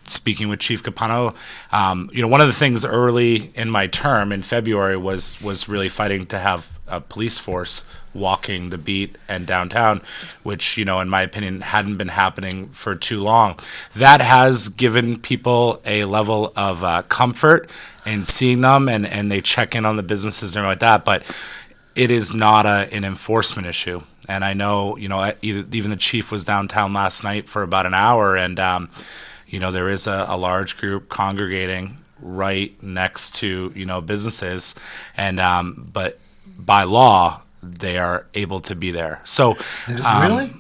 speaking with Chief Capano, one of the things early in my term in February was really fighting to have a police force walking the beat and downtown, which, in my opinion, hadn't been happening for too long. That has given people a level of comfort in seeing them, and they check in on the businesses and everything like that, but it is not an enforcement issue. And I know, even the chief was downtown last night for about an hour, and, there is a large group congregating right next to, businesses, and but by law, they are able to be there. So, really?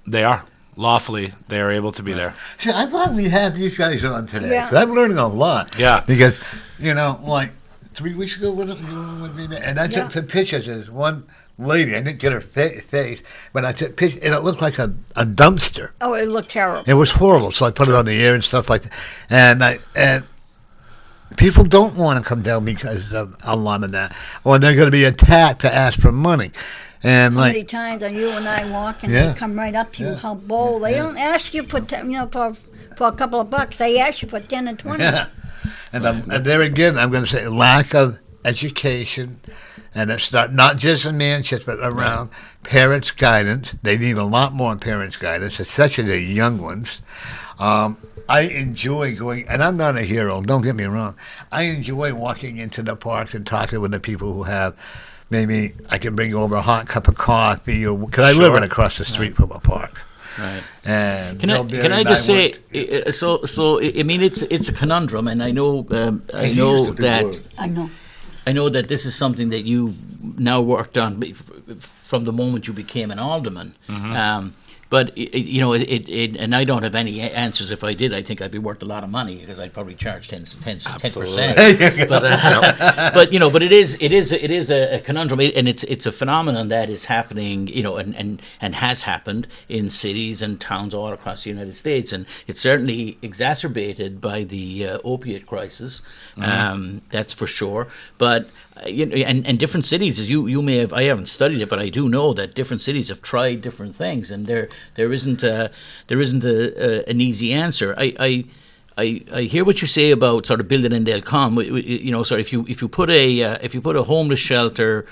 They are. Lawfully, they are able to be there. See, I thought we had these guys on today. Yeah. 'Cause I'm learning a lot. Yeah. Because, like 3 weeks ago, you were with me there, and I took some pictures of this one lady. I didn't get her face, but I took pictures, and it looked like a dumpster. Oh, it looked terrible. It was horrible, so I put it on the air and stuff like that. And people don't want to come down because of a lot of that, or they're going to be attacked to ask for money. And How many times are you and I walking? They come right up to you, how bold. They don't ask you for for a couple of bucks. They ask you for 10 and 20. Yeah. And there again, I'm going to say lack of education, and it's not just in Manchester, but around parents' guidance. They need a lot more parents' guidance, especially the young ones. I enjoy going, and I'm not a hero, don't get me wrong. I enjoy walking into the park and talking with the people who have, maybe I can bring you over a hot cup of coffee, because I live right across the street from a park. Right. And can I just say, so I mean, it's a conundrum, and I know that I know that this is something that you've now worked on from the moment you became an alderman. Mm-hmm. But and I don't have any answers. If I did, I think I'd be worth a lot of money because I'd probably charge 10%. But it is a conundrum, and it's a phenomenon that is happening, and has happened in cities and towns all across the United States, and it's certainly exacerbated by the opiate crisis. That's for sure. But and different cities, as you may have, I haven't studied it, but I do know that different cities have tried different things, and there isn't an easy answer. I hear what you say about sort of building and they'll come. Sort of if you put a homeless shelter,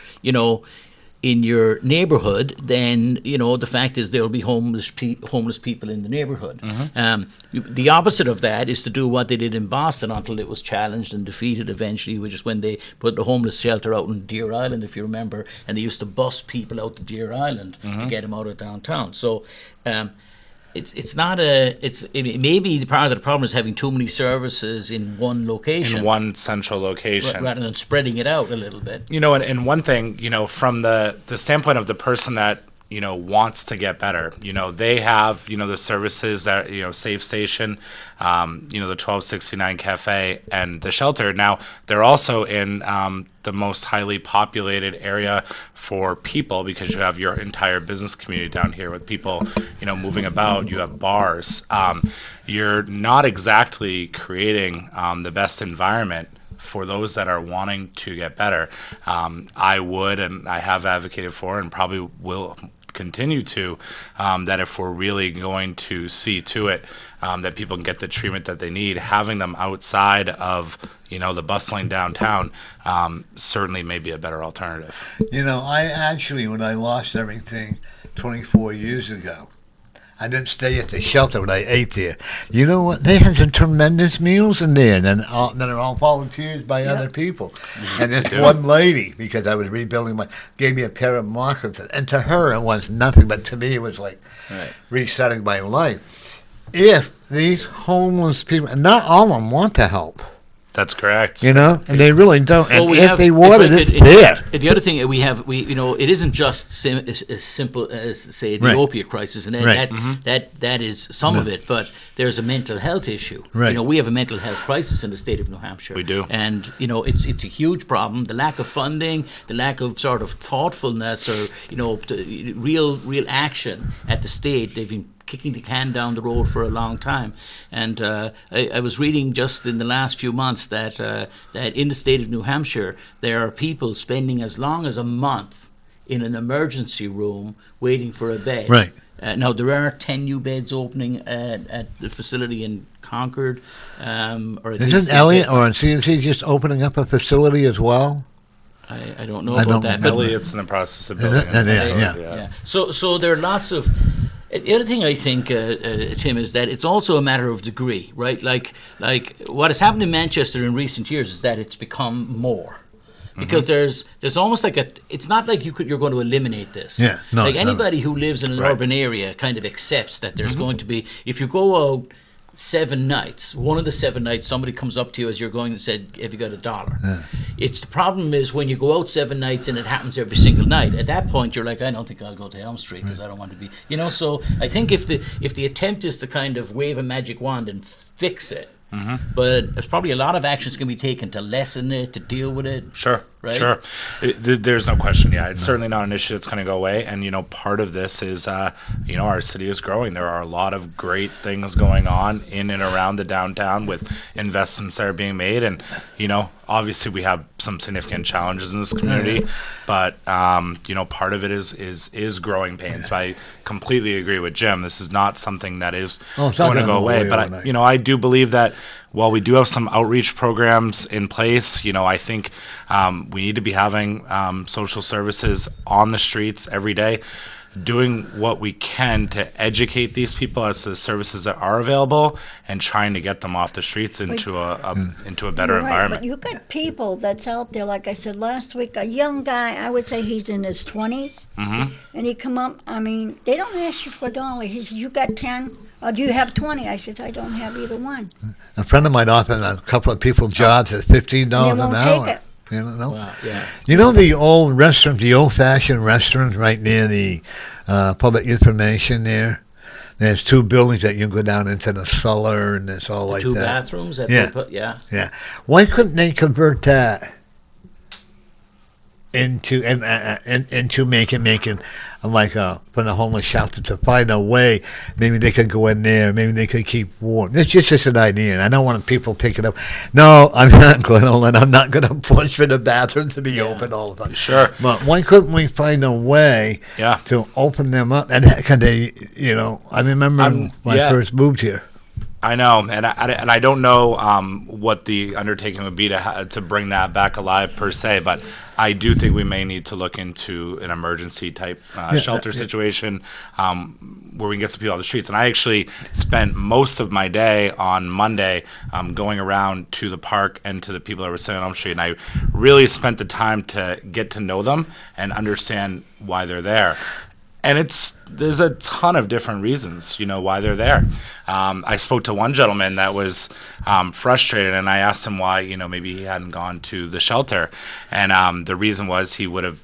in your neighborhood, then the fact is there will be homeless people in the neighborhood. Mm-hmm. The opposite of that is to do what they did in Boston until it was challenged and defeated eventually, which is when they put the homeless shelter out in Deer Island, if you remember, and they used to bus people out to Deer Island to get them out of downtown. So maybe the part of the problem is having too many services in one location, in one central location, rather than spreading it out a little bit. And one thing, from the standpoint of the person that wants to get better. They have, the services that, Safe Station, the 1269 Cafe and the shelter. Now, they're also in the most highly populated area for people, because you have your entire business community down here with people, moving about. You have bars. You're not exactly creating the best environment for those that are wanting to get better. I would, and I have advocated for, and probably will continue to, that if we're really going to see to it that people can get the treatment that they need, having them outside of the bustling downtown certainly may be a better alternative. I actually, when I lost everything 24 years ago, I didn't stay at the shelter, but I ate there. You know what? They had some tremendous meals in there, and then they're all volunteers by other people. And this one lady, because I was rebuilding gave me a pair of markers, and to her it was nothing, but to me it was like resetting my life. If these homeless people, and not all of them want to help. That's correct. And they really don't. And Well, if they want it, it's there. The other thing it isn't just as simple as, say, the opiate crisis, and that is some of it, but there's a mental health issue. Right. We have a mental health crisis in the state of New Hampshire. We do. And, it's a huge problem. The lack of funding, the lack of sort of thoughtfulness or, the real action at the state. They've been kicking the can down the road for a long time. And I was reading just in the last few months that in the state of New Hampshire, there are people spending as long as a month in an emergency room waiting for a bed. Right. Now, there are 10 new beds opening at the facility in Concord. Isn't Elliott or CNC just opening up a facility as well? I don't know about that. But Elliott's in the process of building yeah. So there are lots of... The other thing I think, Tim, is that it's also a matter of degree, right? Like what has happened in Manchester in recent years is that it's become more. Because there's almost like it's not like you're going to eliminate this. Yeah, no. Like anybody who lives in an urban area kind of accepts that there's going to be, if you go out 7 nights, one of the 7 nights somebody comes up to you as you're going and said, have you got $1? Yeah. It's the problem is when you go out 7 nights and it happens every single night, at that point you're like, I don't think I'll go to Elm Street because I don't want to be, so I think if the attempt is to kind of wave a magic wand and fix it, but there's probably a lot of actions can be taken to lessen it, to deal with it. Sure. Right? Sure. There's no question. Yeah, it's certainly not an issue that's going to go away. And, part of this is, our city is growing. There are a lot of great things going on in and around the downtown with investments that are being made. And, obviously we have some significant challenges in this community, but, part of it is growing pains. I completely agree with Jim. This is not something that is going to go away. But, I do believe that while we do have some outreach programs in place, I think we need to be having social services on the streets every day, doing what we can to educate these people as to the services that are available and trying to get them off the streets into a better environment. But you got people that's out there, like I said last week, a young guy, I would say he's in his 20s, and he come up, they don't ask you for $1. He says, you got 10? Or do you have 20? I said, I don't have either one. A friend of mine offered a couple of people jobs at $15 an hour. Take it. Wow, yeah. The old restaurant, the old-fashioned restaurant right near the public information there? There's 2 buildings that you can go down into the cellar, and it's all like 2 that. bathrooms? Yeah. Why couldn't they convert that into making like from the homeless shelter, to find a way? Maybe they could go in there, maybe they could keep warm. It's just an idea, and I don't want people picking up. No, I'm not going to, and I'm not going to push for the bathroom to be open all the time. Sure. But why couldn't we find a way to open them up? And can they, I remember when I first moved here. I know, and I don't know what the undertaking would be to bring that back alive per se, but I do think we may need to look into an emergency type shelter situation where we can get some people off the streets. And I actually spent most of my day on Monday going around to the park and to the people that were sitting on Elm Street, and I really spent the time to get to know them and understand why they're there. And there's a ton of different reasons, why they're there. I spoke to one gentleman that was frustrated, and I asked him why, maybe he hadn't gone to the shelter. And the reason was he would have,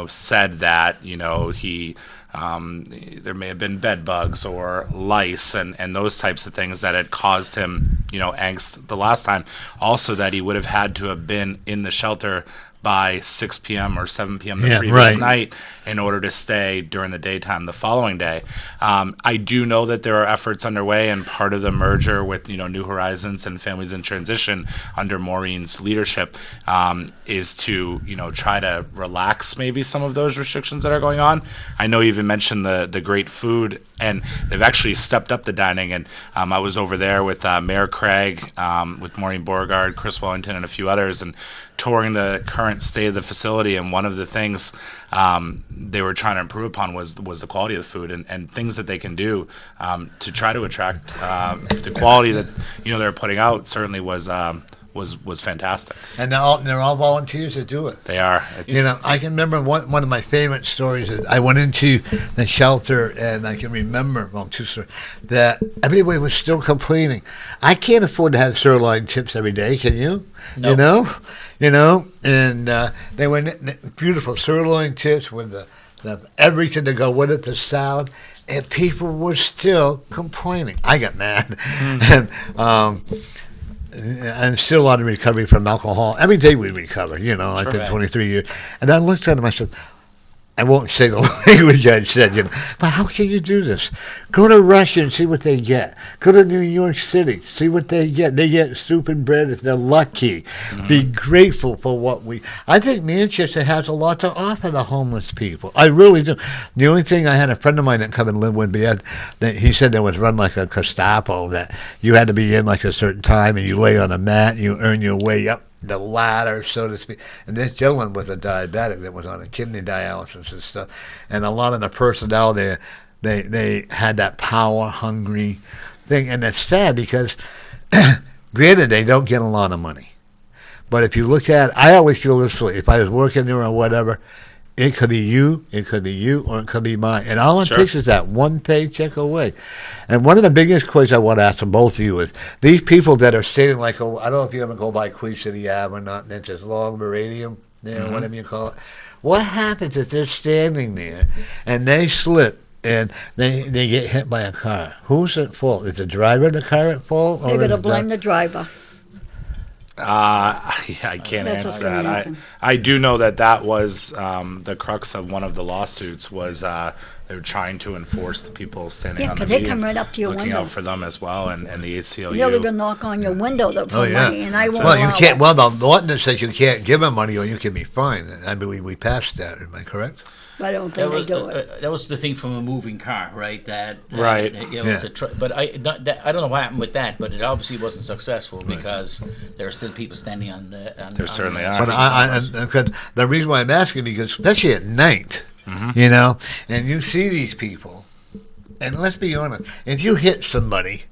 said that, he there may have been bed bugs or lice and those types of things that had caused him, angst the last time. Also, that he would have had to have been in the shelter by 6 p.m. or 7 p.m. the previous night in order to stay during the daytime the following day. I do know that there are efforts underway, and part of the merger with New Horizons and Families in Transition under Maureen's leadership is to try to relax maybe some of those restrictions that are going on. I know you even mentioned the great food, and they've actually stepped up the dining. And I was over there with Mayor Craig, with Maureen Beauregard, Chris Wellington, and a few others, and touring the current state of the facility. And one of the things they were trying to improve upon was the quality of the food and things that they can do to try to attract the quality that they're putting out. Certainly was fantastic. And they're all volunteers that do it. They are. I can remember one of my favorite stories. Is I went into the shelter, and I can remember, two stories, that everybody was still complaining. I can't afford to have sirloin tips every day. Can you? No. And they were beautiful sirloin tips with the everything to go with it, the salad, and people were still complaining. I got mad. And I'm still on recovery from alcohol. Every day we recover, I've been 23 years. And I looked at him, I said, I won't say the language I said, but how can you do this? Go to Russia and see what they get. Go to New York City, see what they get. They get soup and bread if they're lucky. Mm-hmm. Be grateful for I think Manchester has a lot to offer the homeless people. I really do. The only thing, I had a friend of mine that come and live with me, that he said there was run like a Gestapo, that you had to be in like a certain time, and you lay on a mat and you earn your way up the ladder, so to speak. And this gentleman was a diabetic that was on a kidney dialysis and stuff. And a lot of the personnel there, they had that power-hungry thing. And it's sad because, granted, they don't get a lot of money. But if you look at, I always feel this way. If I was working there or whatever, it could be you, or it could be mine. And all it takes is that one paycheck away. And one of the biggest questions I want to ask to both of you is, these people that are sitting I don't know if you ever go by Queen City Ave or not, and it's this long meridian there, whatever you call it. What happens if they're standing there and they slip and they get hit by a car? Who's at fault? Is the driver of the car at fault? They're going to blame the driver. I can't answer that. I do know that was the crux of one of the lawsuits was they were trying to enforce the people standing on the they come right up to your looking window. Out for them as well, and the ACLU. They'll even knock on your window for money, and I won't Well, you allow can't. it. Well, the ordinance says you can't give them money or you can be fined. I believe we passed that. Am I correct? I don't think they do it. That was the thing from a moving car, right? Right. But I don't know what happened with that, but it obviously wasn't successful because there are still people standing on the. There certainly are. But the reason why I'm asking, because especially at night, and you see these people, and let's be honest, if you hit somebody,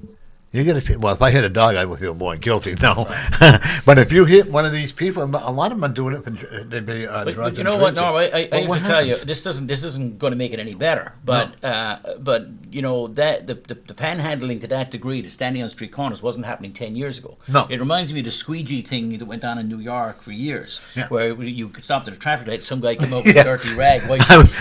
you're gonna feel. Well, if I hit a dog, I would feel more guilty. No, but if you hit one of these people, a lot of them are doing it for drugs. But you know what? No, I have to tell you, this isn't going to make it any better. But that the panhandling to that degree, the standing on street corners, wasn't happening 10 years ago. No, it reminds me of the squeegee thing that went on in New York for years, where you could stop at a traffic light, some guy came up with a dirty rag,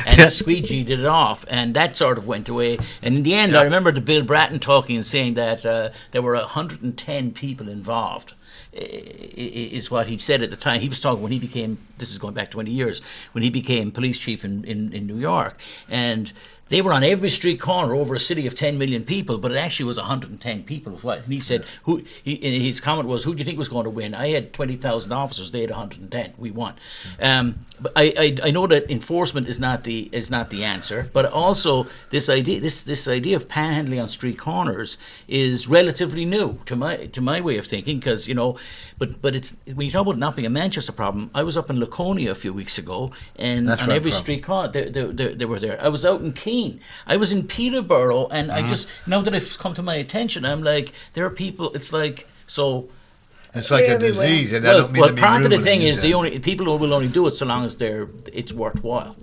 and the squeegee did it off, and that sort of went away. And in the end, I remember the Bill Bratton talking and saying that. There were 110 people involved, is what he said at the time. He was talking when he became, this is going back 20 years, when he became police chief in New York. And they were on every street corner over a city of 10 million people, but it actually was 110 people. And he said, his comment was, who do you think was going to win? I had 20,000 officers, they had 110. We won. But I know that enforcement is not the answer, but also this idea of panhandling on street corners is relatively new to my way of thinking, because but it's, when you talk about not being a Manchester problem, I was up in Laconia a few weeks ago, and on every street corner they were there. I was out in Keene. I was in Peterborough, and I just, now that it's come to my attention, I'm like, there are people. It's like, so It's like a Everywhere. disease, and I don't mean Well, to be part of the rude thing when is you people will only do it so long as it's worthwhile.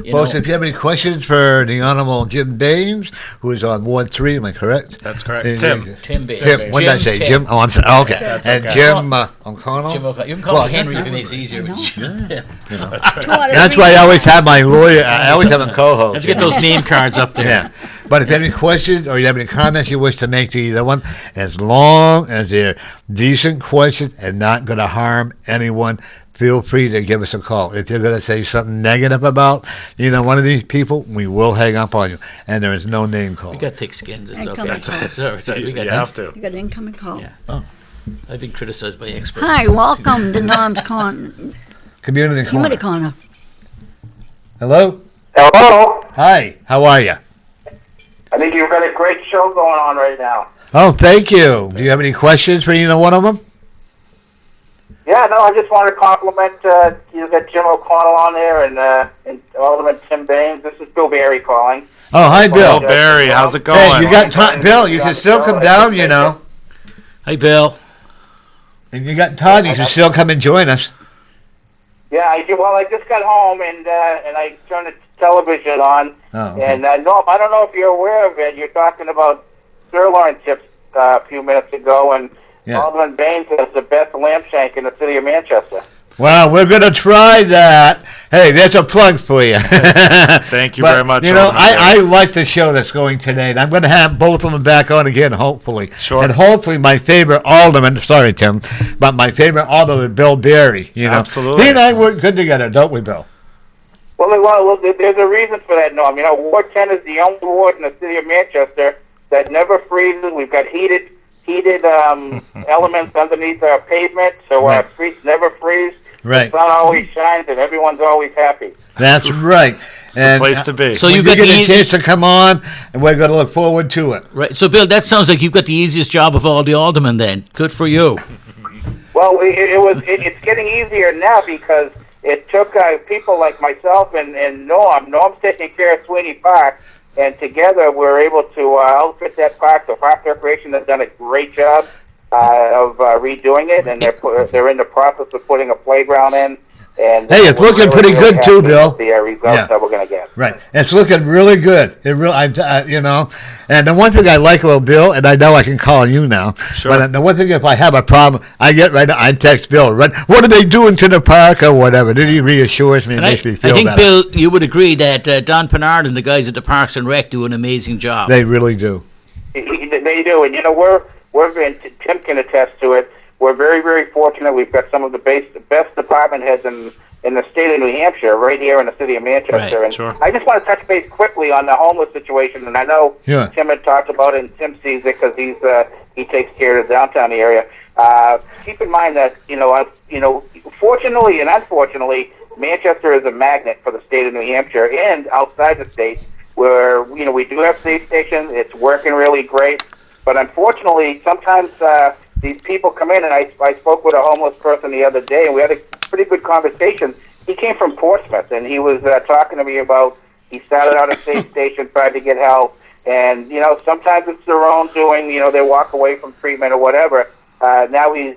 You Folks, know? if you have any questions for the Honorable Jim Baines, who is on Ward 3, am I correct? That's correct. Tim. Tim Baines. Tim, what did I say? Tim. Jim? Oh, I'm sorry. Oh, okay. That's And okay. Jim O'Connell? Jim O'Connell. You can call Well, me Henry if it makes it easier. Yeah. That's why I always have my lawyer. I always have a co-host. Let's get those name cards up there. Yeah. But if you have any questions or you have any comments you wish to make to either one, as long as they're decent questions and not going to harm anyone, feel free to give us a call. If you're going to say something negative about one of these people, we will hang up on you. And there is no name call. We got thick skins. It's Incoming okay. calls. Sorry, we got You have to. You got an incoming call. Yeah. Oh, I've been criticized by experts. Hi, welcome to Norm's Community Community Corner. Corner. Hello? Hello. Hi. How are you? I think you've got a great show going on right now. Oh, thank you. Do you have any questions for either one of them? Yeah, no, I just want to compliment you got Jim O'Connell on there and Alderman Tim Baines. This is Bill Barry calling. Oh, hi, Bill. Oh, Barry, how's it going? Hey, you got Todd, Bill, you can still come down, Hey, Bill. And you got Todd, you can still come and join us. Yeah, I do. Well, I just got home and I turned the television on. Oh, okay. And Norm, I don't know if you're aware of it. You're talking about sirloin chips a few minutes ago, and Yeah. Alderman Baines has the best lamb shank in the city of Manchester. Well, we're going to try that. Hey, that's a plug for you. Thank you very much, Alderman I like the show that's going today, and I'm going to have both of them back on again, hopefully. Sure. And hopefully my favorite alderman, sorry, Tim, but my favorite alderman, Bill Barry. Absolutely. He and I work good together, don't we, Bill? Well, there's a reason for that, Norm. Ward 10 is the only ward in the city of Manchester that never freezes. We've got heated elements underneath our pavement, so our streets never freeze. Right. The sun always shines, and everyone's always happy. That's right. It's the place to be. So When you you got get the a chance to come on, and we're going to look forward to it. right. So, Bill, that sounds like you've got the easiest job of all the aldermen. Then, good for you. Well, it's getting easier now because it took people like myself and Norm. Norm's taking care of Sweeney Park, and together we're able to outfit that park. The Park Recreation has done a great job of redoing it, and they're in the process of putting a playground in. And Hey, it's we're looking pretty good happy too, Bill. with the results that we're going to get. Right. It's looking really good. It really, And the one thing I like about Bill, and I know I can call you now, Sure. but the one thing, if I have a problem, I text Bill. Right? What are they doing to the park or whatever? Then he reassures me and And makes me I feel think, better. Bill, you would agree that Don Pennard and the guys at the Parks and Rec do an amazing job. They really do. They do, and and Tim can attest to it. We're very, very fortunate. We've got some of the best department heads in the state of New Hampshire, right here in the city of Manchester. Right, and sure. I just want to touch base quickly on the homeless situation, and I know Yeah. Tim had talked about it, and Tim sees it because he takes care of the downtown area. Keep in mind that fortunately and unfortunately, Manchester is a magnet for the state of New Hampshire and outside the state, where we do have safe stations. It's working really great. But unfortunately, sometimes these people come in, and I spoke with a homeless person the other day, and we had a pretty good conversation. He came from Portsmouth, and he was talking to me about he started out at a safe station, tried to get help, and sometimes it's their own doing. They walk away from treatment or whatever. Now he's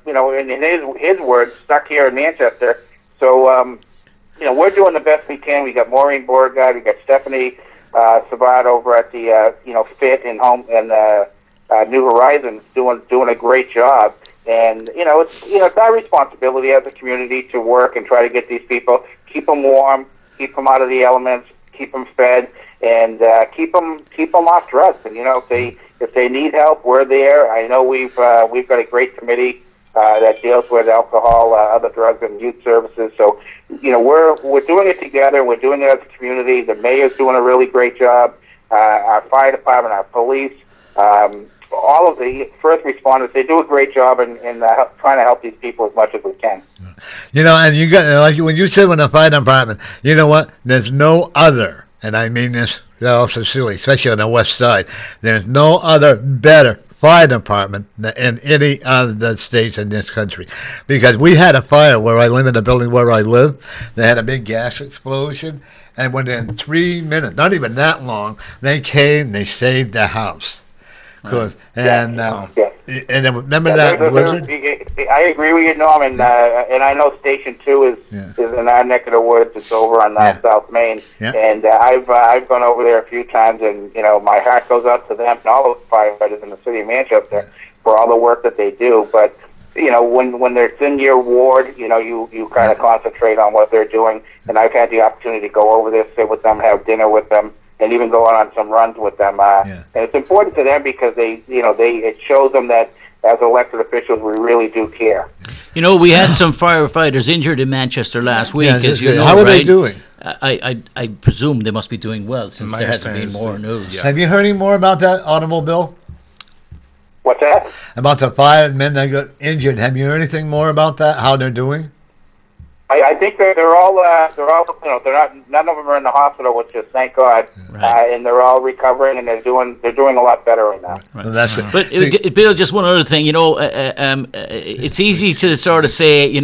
in his words, stuck here in Manchester. So we're doing the best we can. We got Maureen Beauregard, we got Stephanie Savard over at the Fit and Home and New Horizons doing a great job. And it's our responsibility as a community to work and try to get these people, keep them warm, keep them out of the elements, keep them fed, and keep them off drugs. And if they need help, we're there. I know we've got a great committee that deals with alcohol, other drugs, and youth services. So we're doing it together. We're doing it as a community. The mayor's doing a really great job. Our fire department, our police, all of the first responders, they do a great job in trying to help these people as much as we can. And you got, like when you said when the fire department, you know what? There's no other, and I mean this sincerely, especially on the west side, there's no other better fire department in any of the states in this country. Because we had a fire where I live, in the building where I live. They had a big gas explosion, and within 3 minutes, not even that long, they came, they saved the house. Good. And And then remember Yeah, that there's- blizzard? I agree with you, Norm, and I know Station 2 is in our neck of the woods. It's over on South Main, and I've gone over there a few times, and my heart goes out to them and all those firefighters in the city of Manchester for all the work that they do. But when they're in your ward, you kind of concentrate on what they're doing. And I've had the opportunity to go over there, sit with them, have dinner with them, and even go on some runs with them. And it's important to them because it shows them that as elected officials, we really do care. We had some firefighters injured in Manchester last week, as you know. How are right? they doing? I presume they must be doing well since there hasn't been more news. Have you heard any more about that automobile? What's that? About the firemen that got injured. Have you heard anything more about that? How they're doing? I think they're all they're not, none of them are in the hospital, which is thank God, and they're all recovering, and they're doing a lot better right now. Right. Well, that's But Bill, just one other thing, it's easy to sort of say,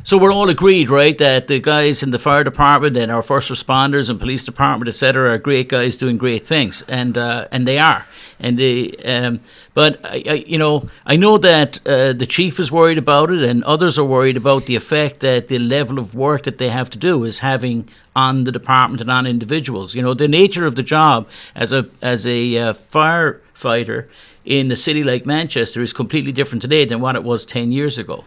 so we're all agreed, right, that the guys in the fire department and our first responders and police department, etc., are great guys doing great things, and they are, and they. But I know that the chief is worried about it, and others are worried about the effect that the level of work that they have to do is having on the department and on individuals. The nature of the job as a firefighter in a city like Manchester is completely different today than what it was 10 years ago.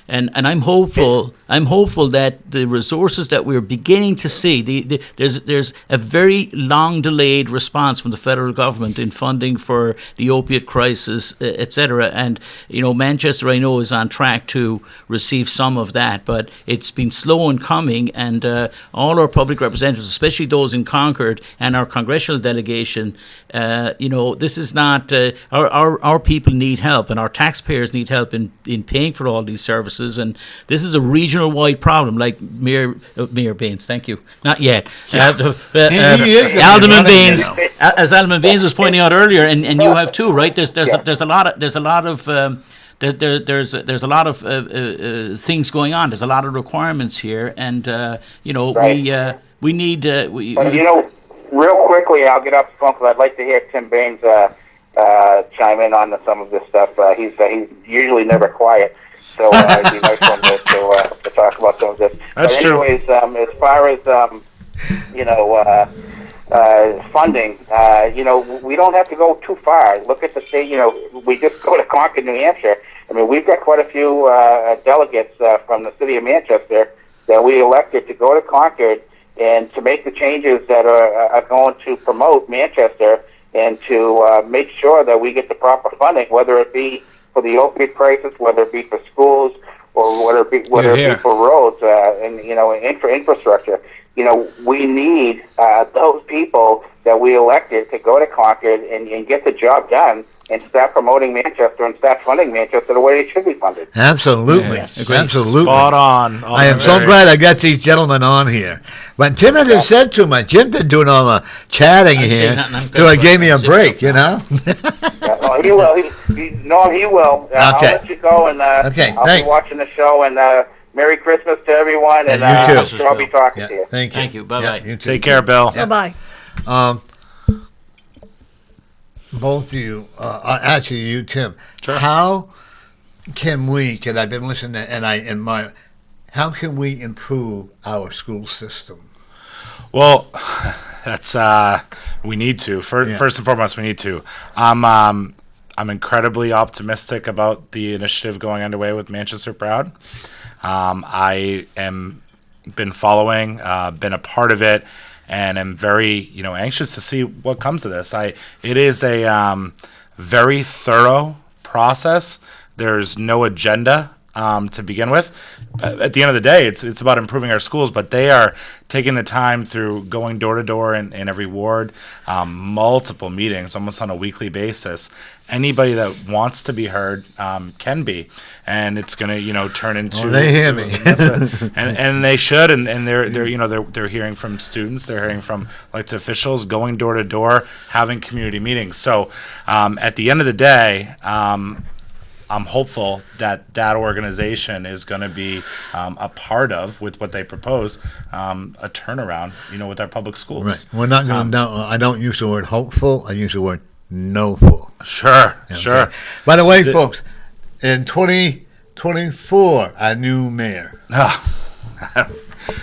And I'm hopeful that the resources that we're beginning to see, there's a very long delayed response from the federal government in funding for the opiate crisis, etc. And Manchester, I know, is on track to receive some of that, but it's been slow in coming. And all our public representatives, especially those in Concord and our congressional delegation, this is not our people need help, and our taxpayers need help in paying for all these services. And this is a regional-wide problem, like Mayor Baines. Thank you. Not yet. Alderman Baines, as Alderman Baines was pointing out earlier, and you have too, right? There's a lot of things going on. There's a lot of requirements here, and we need. Real quickly, I'll get off the phone because I'd like to hear Tim Baines chime in on some of this stuff. He's usually never quiet. So it'd be nice for him to talk about some of this. That's true. Anyways, as far as funding, we don't have to go too far. Look at the state. We just go to Concord, New Hampshire. I mean, we've got quite a few delegates from the city of Manchester that we elected to go to Concord and to make the changes that are going to promote Manchester and to make sure that we get the proper funding, whether it be for the opiate crisis, whether it be for schools or whether it be for roads and for infrastructure. We need those people that we elected to go to Concord and get the job done and start promoting Manchester and start funding Manchester the way it should be funded. Absolutely. Yes. Absolutely. Spot on. I am so glad I got these gentlemen on here. But Tim hasn't said too much. Jim's been doing all the chatting here, so it gave me a break, Well, he will. He will. I'll let you go, and I'll be watching the show. And Merry Christmas to everyone, and you too. I'm sure I'll be talking to you. Thank you. Thank you. Bye-bye. You too. Take care, Bill. Bye-bye. Both of you, actually you, Tim. Sure. How can we? Because I've been listening, how can we improve our school system? Well, that's we need to. First and foremost, we need to. I'm incredibly optimistic about the initiative going underway with Manchester Proud. I am been following, been a part of it, and am very anxious to see what comes of this. It is a very thorough process. There's no agenda to begin with. At the end of the day, it's about improving our schools, but they are taking the time through going door to door in every ward, multiple meetings, almost on a weekly basis. Anybody that wants to be heard can be, and it's going to turn into. Oh, they hear me, and they should, and they're hearing from students, they're hearing from elected officials, going door to door, having community meetings. So at the end of the day. I'm hopeful that organization is going to be a part of, with what they propose, a turnaround, with our public schools. Right. We're not going to. I don't use the word hopeful. I use the word no fool. Sure. By the way, folks, in 2024, a new mayor.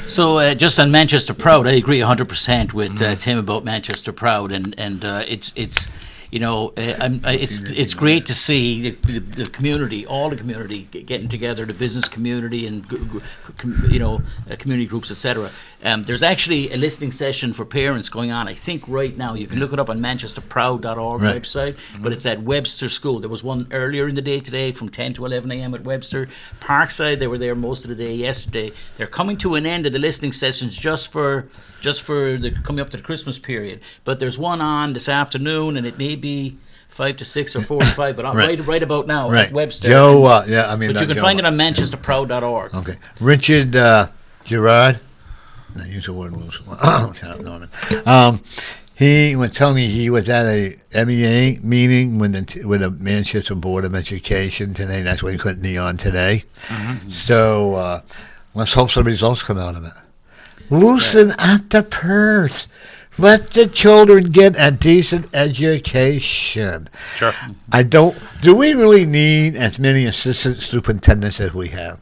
So just on Manchester Proud, I agree 100% with Tim about Manchester Proud, and it's you know, it's great to see the community, all the community getting together, the business community and community groups, etc. There's actually a listening session for parents going on, I think right now. You can look it up on manchesterproud.org website, but it's at Webster School. There was one earlier in the day today from 10 to 11 a.m. at Webster. Parkside, they were there most of the day yesterday. They're coming to an end of the listening sessions just for the coming up to the Christmas period. But there's one on this afternoon, and it may be 5 to 6 or 4 to 5, but right about now at Webster. Joe, but you can find it on manchesterproud.org. Okay. Richard Gerard, I use the word loose. He was telling me he was at a MEA meeting with the Manchester Board of Education today. That's why he couldn't be on today. So let's hope some results come out of it. Loosen up the purse. Let the children get a decent education. Sure. Do we really need as many assistant superintendents as we have?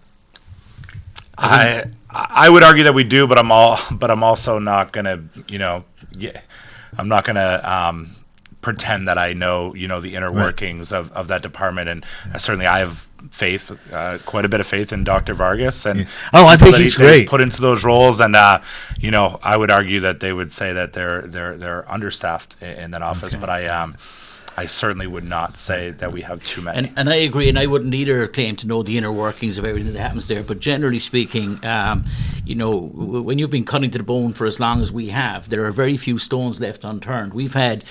I would argue that we do, but I'm also not gonna, I'm not gonna pretend that I know, the inner workings of that department, and certainly I have faith, quite a bit of faith in Dr. Vargas, and I think he's great. Put into those roles, and I would argue that they would say that they're understaffed in that office, but I certainly would not say that we have too many. And I agree, and I wouldn't either claim to know the inner workings of everything that happens there. But generally speaking, when you've been cutting to the bone for as long as we have, there are very few stones left unturned. We've had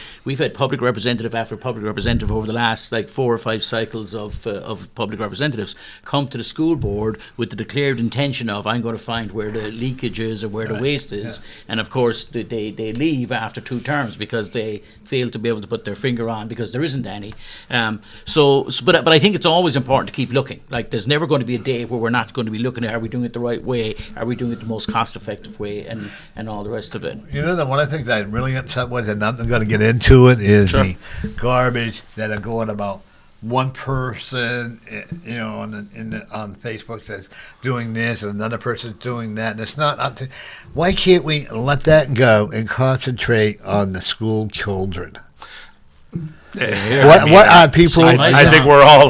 public representative after public representative over the last 4 or 5 cycles of public representatives come to the school board with the declared intention of, I'm going to find where the leakage is or where the waste is, and of course they leave after 2 terms because they fail to be able to put their finger on, because there isn't any. But I think it's always important to keep looking. There's never going to be a day where we're not going to be looking at, are we doing it the right way? Are we doing it the most cost-effective way? And all the rest of it. The one I think that I'm really upset with, and I'm not going to get into it, is the garbage that are going about one person, on Facebook that's doing this, and another person's doing that, and it's not up to. Why can't we let that go and concentrate on the school children? What are people? I think we're all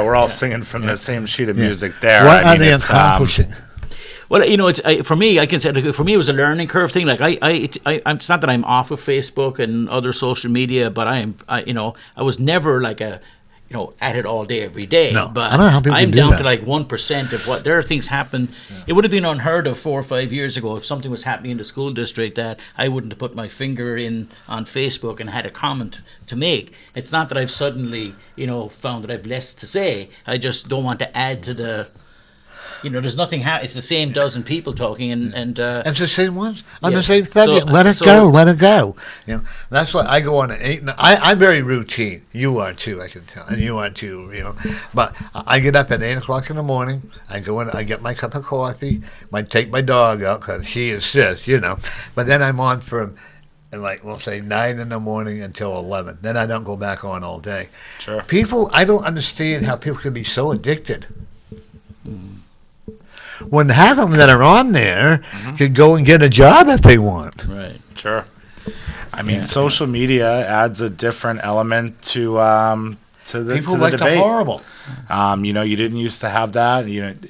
we're all singing from the same sheet of music there. What are they accomplishing? Well, for me, I can say, for me, it was a learning curve thing. It's not that I'm off of Facebook and other social media, but I was never at it all day, every day. No, but I don't know how people I'm do down that. to 1% of what there are things happen. It would have been unheard of 4 or 5 years ago if something was happening in the school district that I wouldn't have put my finger in on Facebook and had a comment to make. It's not that I've suddenly, found that I've less to say. I just don't want to add to the. There's nothing. It's the same dozen people talking, and it's the same ones on the yes. same subject. Let it go. That's why I go on at 8. I'm very routine. You are too, I can tell, and you are too. But I get up at 8:00 in the morning. I go in. I get my cup of coffee. I take my dog out because she insists. But then I'm on from. And we'll say 9 in the morning until 11. Then I don't go back on all day. Sure. I don't understand how people can be so addicted. When half of them that are on there can go and get a job if they want. Right. Sure. I mean, social media adds a different element to the people to the like debate. the horrible. You didn't used to have that. You'd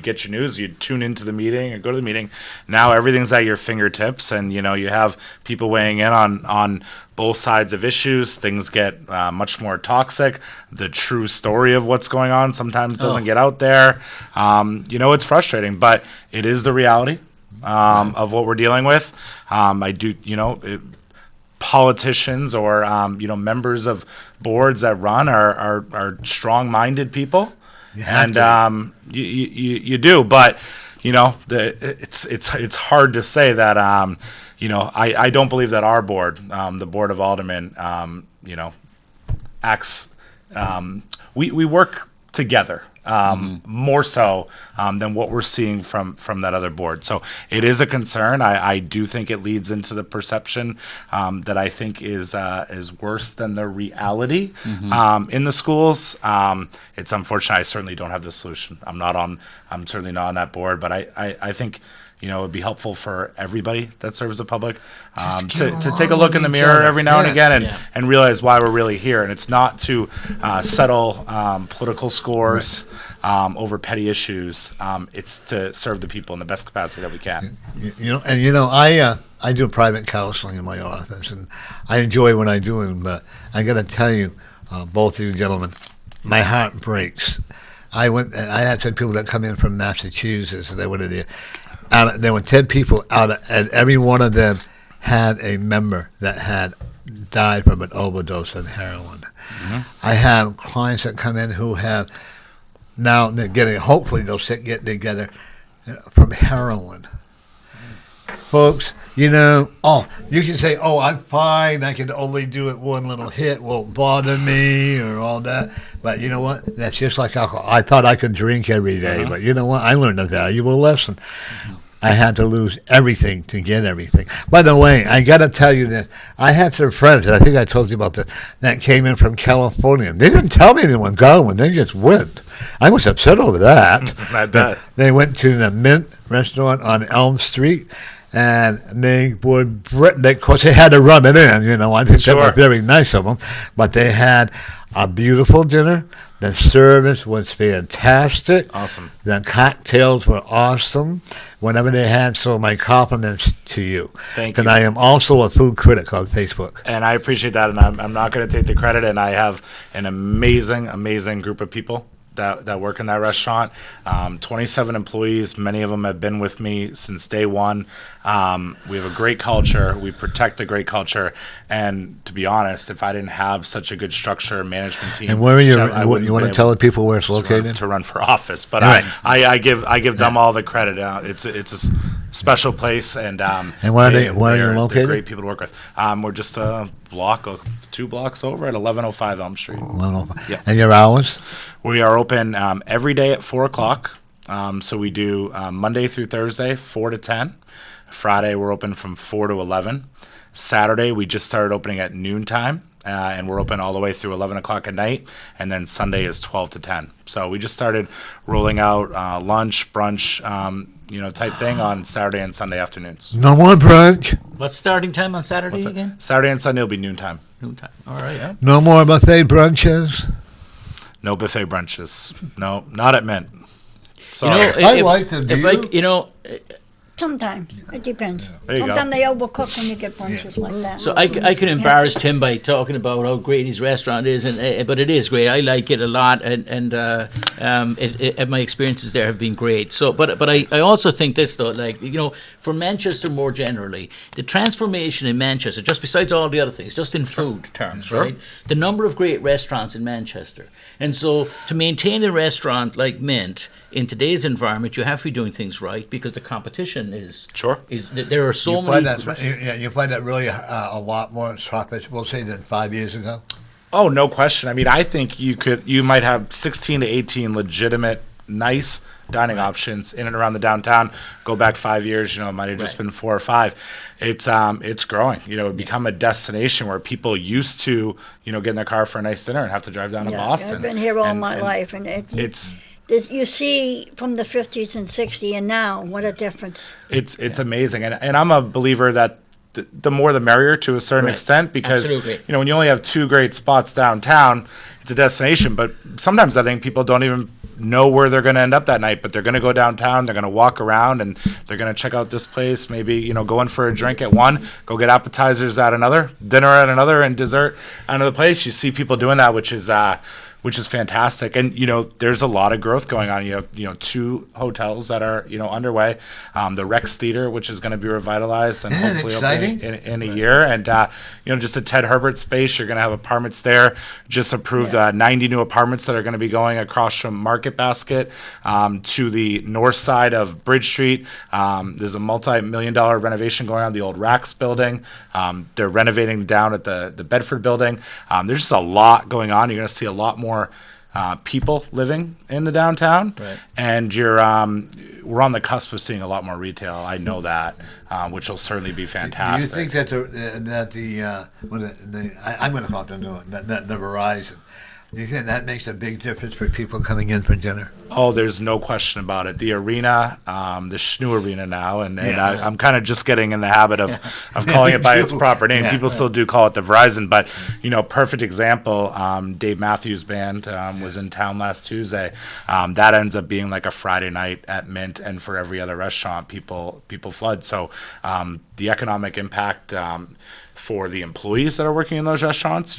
get your news, you'd tune into the meeting or go to the meeting. Now everything's at your fingertips, and you have people weighing in on both sides of issues. Things get much more toxic. The true story of what's going on sometimes doesn't get out there. It's frustrating, but it is the reality of what we're dealing with. Politicians or members of boards that run are strong-minded people, and you do. But it's hard to say that. I don't believe that our board, the Board of Aldermen, acts. We work together more so than what we're seeing from that other board. So it is a concern. I do think it leads into the perception that I think is worse than the reality in the schools. It's unfortunate. I certainly don't have the solution. I'm certainly not on that board, but I think it'd be helpful for everybody that serves the public to take a look in the mirror every now and again and realize why we're really here. And it's not to settle political scores over petty issues. It's to serve the people in the best capacity that we can. I do private counseling in my office, and I enjoy what I do. And I got to tell you, both of you gentlemen, my heart breaks. I had some people that come in from Massachusetts, and they went in there. There were 10 people and every one of them had a member that had died from an overdose of heroin. I have clients that come in who have now they're getting. Hopefully, they'll get together from heroin. Folks, you can say, "Oh, I'm fine. I can only do it one little hit. Won't bother me," or all that. But you know what? That's just like alcohol. I thought I could drink every day, but you know what? I learned a valuable lesson. I had to lose everything to get everything. By the way, I got to tell you that I had some friends, and I think I told you about that came in from California. They didn't tell me they were going. They just went. I was upset over that. I bet. They went to the Mint restaurant on Elm Street, and they would, of course, they had to rub it in. I think that was very nice of them. But they had a beautiful dinner. The service was fantastic. Awesome. The cocktails were awesome. Whatever they had, so my compliments to you. Thank you. And I am also a food critic on Facebook. And I appreciate that, and I'm not going to take the credit. And I have an amazing group of people that work in that restaurant. 27 employees. Many of them have been with me since day one. We have a great culture. We protect the great culture. And to be honest, if I didn't have such a good structure, management team, and where are you want to tell the people where it's located? To run for office, but right. I give them all the credit. It's a special place, and where are you located? They're great people to work with. We're just a block, 2 blocks over at 1105 Elm Street. 1105. Yeah. And your hours? We are open every day at 4 o'clock. So we do Monday through Thursday, 4 to 10. Friday, we're open from 4 to 11. Saturday, we just started opening at noontime, and we're open all the way through 11 o'clock at night. And then Sunday is 12 to 10. So we just started rolling out lunch, brunch, type thing on Saturday and Sunday afternoons. No more brunch. What's starting time on Saturday again? Saturday and Sunday will be noontime. Noontime. All right. Yeah. No more buffet brunches. No buffet brunches. No, not at Mint. Sorry. I like them. Sometimes. It depends. There you go. Sometimes they overcook and you get brunches like that. So I can embarrass Tim by talking about how great his restaurant is, but it is great. I like it a lot, and my experiences there have been great. So, but I also think this though, for Manchester more generally, the transformation in Manchester, just besides all the other things, just in food terms, right? The number of great restaurants in Manchester, and so to maintain a restaurant like Mint in today's environment, you have to be doing things right because the competition is there are so many. You find that really a lot more chocolate, we'll say, than 5 years ago. Oh, no question. I mean, I think you might have 16 to 18 legitimate, nice dining options in and around the downtown. Go back 5 years, it might have just been 4 or 5. It's growing. It become a destination where people used to, get in their car for a nice dinner and have to drive down to Boston. I've been here all my life, and it's. You see from the 50s and 60s and now, what a difference. It's amazing. And I'm a believer that the more the merrier to a certain extent, because when you only have 2 great spots downtown, it's a destination. But sometimes I think people don't even know where they're going to end up that night, but they're going to go downtown, they're going to walk around, and they're going to check out this place, maybe, go in for a drink at one, go get appetizers at another, dinner at another, and dessert at another place. You see people doing that, which is fantastic. And, there's a lot of growth going on. You have, 2 hotels that are, underway. The Rex Theater, which is going to be revitalized and hopefully opening in a year. And, just a Ted Herbert space. You're going to have apartments there. Just approved 90 new apartments that are going to be going across from Market Basket to the north side of Bridge Street. There's a multi-million-dollar renovation going on the old Rax building. They're renovating down at the Bedford building. There's just a lot going on. You're going to see a lot more people living in the downtown, Right. and we're on the cusp of seeing a lot more retail. I know that, which will certainly be fantastic. Do you think I'm going to call it the Verizon? Do you think that makes a big difference for people coming in for dinner? Oh, there's no question about it. The arena, the Schnoo Arena now, and Yeah. I'm kind of just getting in the habit of calling it by its proper name. Yeah. People still do call it the Verizon, but, perfect example, Dave Matthews Band was in town last Tuesday. That ends up being like a Friday night at Mint, and for every other restaurant, people flood. So the economic impact for the employees that are working in those restaurants,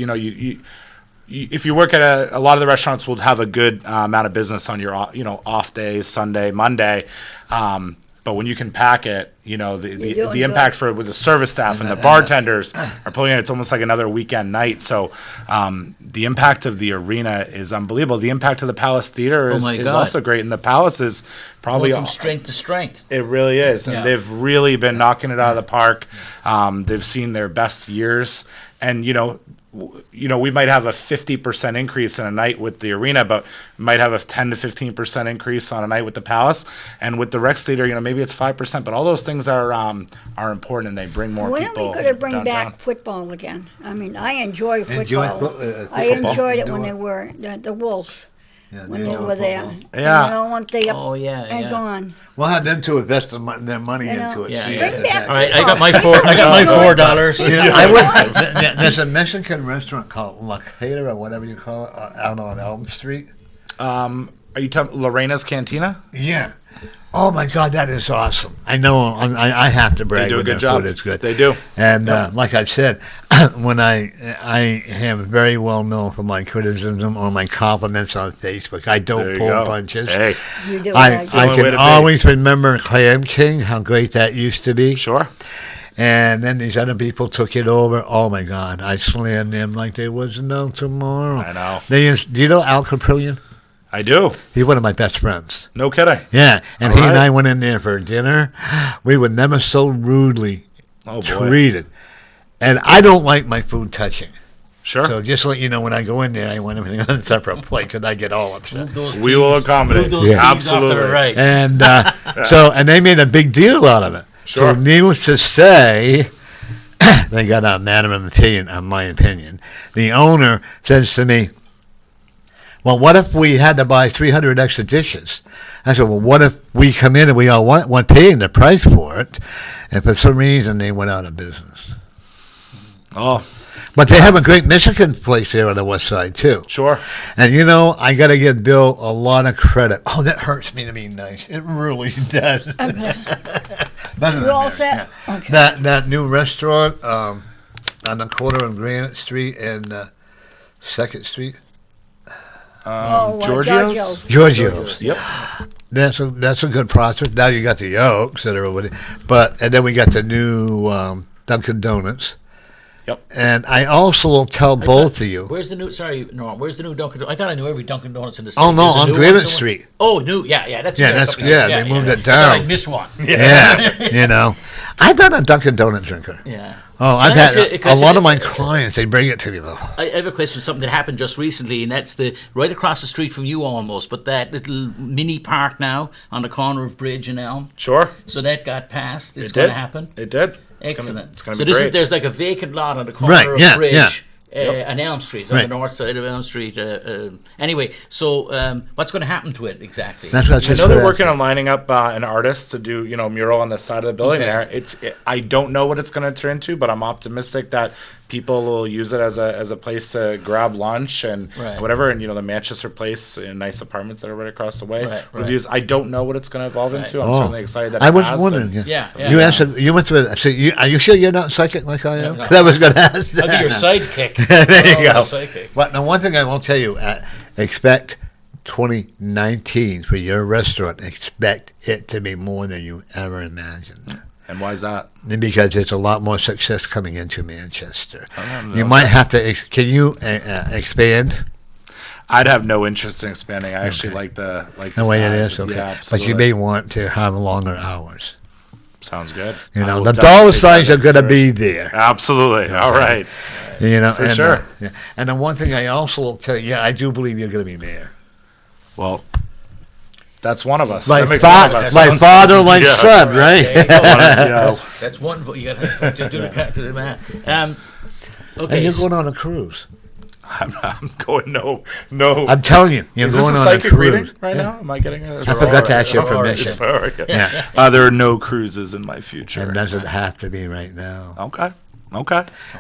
if you work at a lot of the restaurants will have a good amount of business on your off days, Sunday, Monday, but when you can pack it, the impact with the service staff and the bartenders are pulling in. It's almost like another weekend night. So the impact of the arena is unbelievable. The impact of the Palace Theater is also great, and the Palace is probably from strength to strength. It really is, and they've really been knocking it out of the park. They've seen their best years, and we might have a 50% increase in a night with the arena, but we might have a 10 to 15% increase on a night with the Palace, and with the Rex Theater, maybe it's 5%. But all those things are important, and they bring more people. When are we going to bring downtown. back football again? I mean, I enjoy football. I enjoyed it when they were the Wolves. Yeah, When they were there. Yeah. Once they up yeah. and gone. We'll have them to invest their money into it. Yeah, See, yeah. Bring back All right, I football. got my $4. There's a Mexican restaurant called La Cater or whatever you call it out on Elm Street. Are you talking Lorena's Cantina? Yeah. Oh my God, that is awesome! I know I have to brag. They do a when good their job. Food is good. They do. And like I said, when I am very well known for my criticism or my compliments on Facebook. I There don't you pull go. punches. Hey, You do I it. the only way can to be. always remember Clam King, how great that used to be. sure. And then these other people took it over. Oh my God, I slammed them like there was no tomorrow. I know. Do you know Al Caprillion? I do. He's one of my best friends. No kidding. Yeah, and All he and right. I went in there for dinner. We were never so rudely Oh boy. treated. And I don't like my food touching. Sure. So just to let you know, when I go in there, I want everything on a separate plate because I get all upset. We will accommodate. Move those Yeah. peas off to the Absolutely. right. And and they made a big deal out of it. Sure. So needless to say, they got a matter of opinion, on my opinion. The owner says to me, well, what if we had to buy 300 extra dishes? I said, well, what if we come in and we all want paying the price for it, and for some reason they went out of business. Oh, But they have a great Mexican place there on the west side, too. sure. And, I got to give Bill a lot of credit. Oh, that hurts me to be nice. It really does. You all set? Okay. That new restaurant on the corner of Granite Street and 2nd Street. Giorgio's? Giorgio's. Yep. That's a good prospect. Now you got the Oaks that are over there. And then we got the new Dunkin' Donuts. Yep. And I also will tell both of you. Where's the new? Sorry, no. Where's the new Dunkin'? I thought I knew every Dunkin' Donuts in the city. Oh, no, There's a on new one Granite somewhere? Street. Oh, new. Yeah. That's Yeah, been a that's- couple years. yeah, they moved it I thought down. I missed one. Yeah, I'm not a Dunkin' Donut drinker. Yeah. Oh, I've And that's had it, a lot of my clients, they bring it to me, though. I have a question. Something that happened just recently, and that's right across the street from you, almost. But that little mini park now on the corner of Bridge and Elm. Sure. So that got passed. It's It going did. to happen. It did. Excellent. It's gonna So be great. there's like a vacant lot on the corner Right, of yeah, Bridge. yeah. And Elm Street, on Right. the north side of Elm Street. Anyway, so what's going to happen to it exactly? That's what I I just know they're said. working on lining up an artist to do, mural on the side of the building Okay. there. I don't know what it's going to turn into, but I'm optimistic that people will use it as a place to grab lunch and Right. whatever. And the Manchester Place in nice apartments that are right across the way. Right, will right. be used. I don't know what it's going to evolve into. I'm Oh. certainly excited that I it was has, wondering. and- Yeah. You answered. You went through it. So are you sure you're not psychic like I am? No. I was going to ask that. I'll be your sidekick. There you Oh, go. sidekick. But the one thing I will tell you, expect 2019 for your restaurant. Expect it to be more than you ever imagined. And why is that? Because there's a lot more success coming into Manchester. don't You know. might have to. Can you expand? I'd have no interest in expanding. I actually like the The way it size. is, okay. Yeah, But absolutely. you may want to have longer hours. Sounds good. You I know, will the definitely dollar take that signs are into going to be consideration. there. Absolutely. All right. You know, For and, sure. Yeah. And the one thing I also will tell you, I do believe you're going to be mayor. Well, that's one of us. My, That makes one of us. my father, my Yeah. son, right? There you go. Yeah. That's one vote. You got to do the man. Okay. And you're going on a cruise. I'm going no. I'm telling you, you're Is this going a on psychic a cruise. reading right now? Am I getting a? I forgot to ask your permission. It's priority. Yeah. There are no cruises in my future. It doesn't have to be right now. Okay.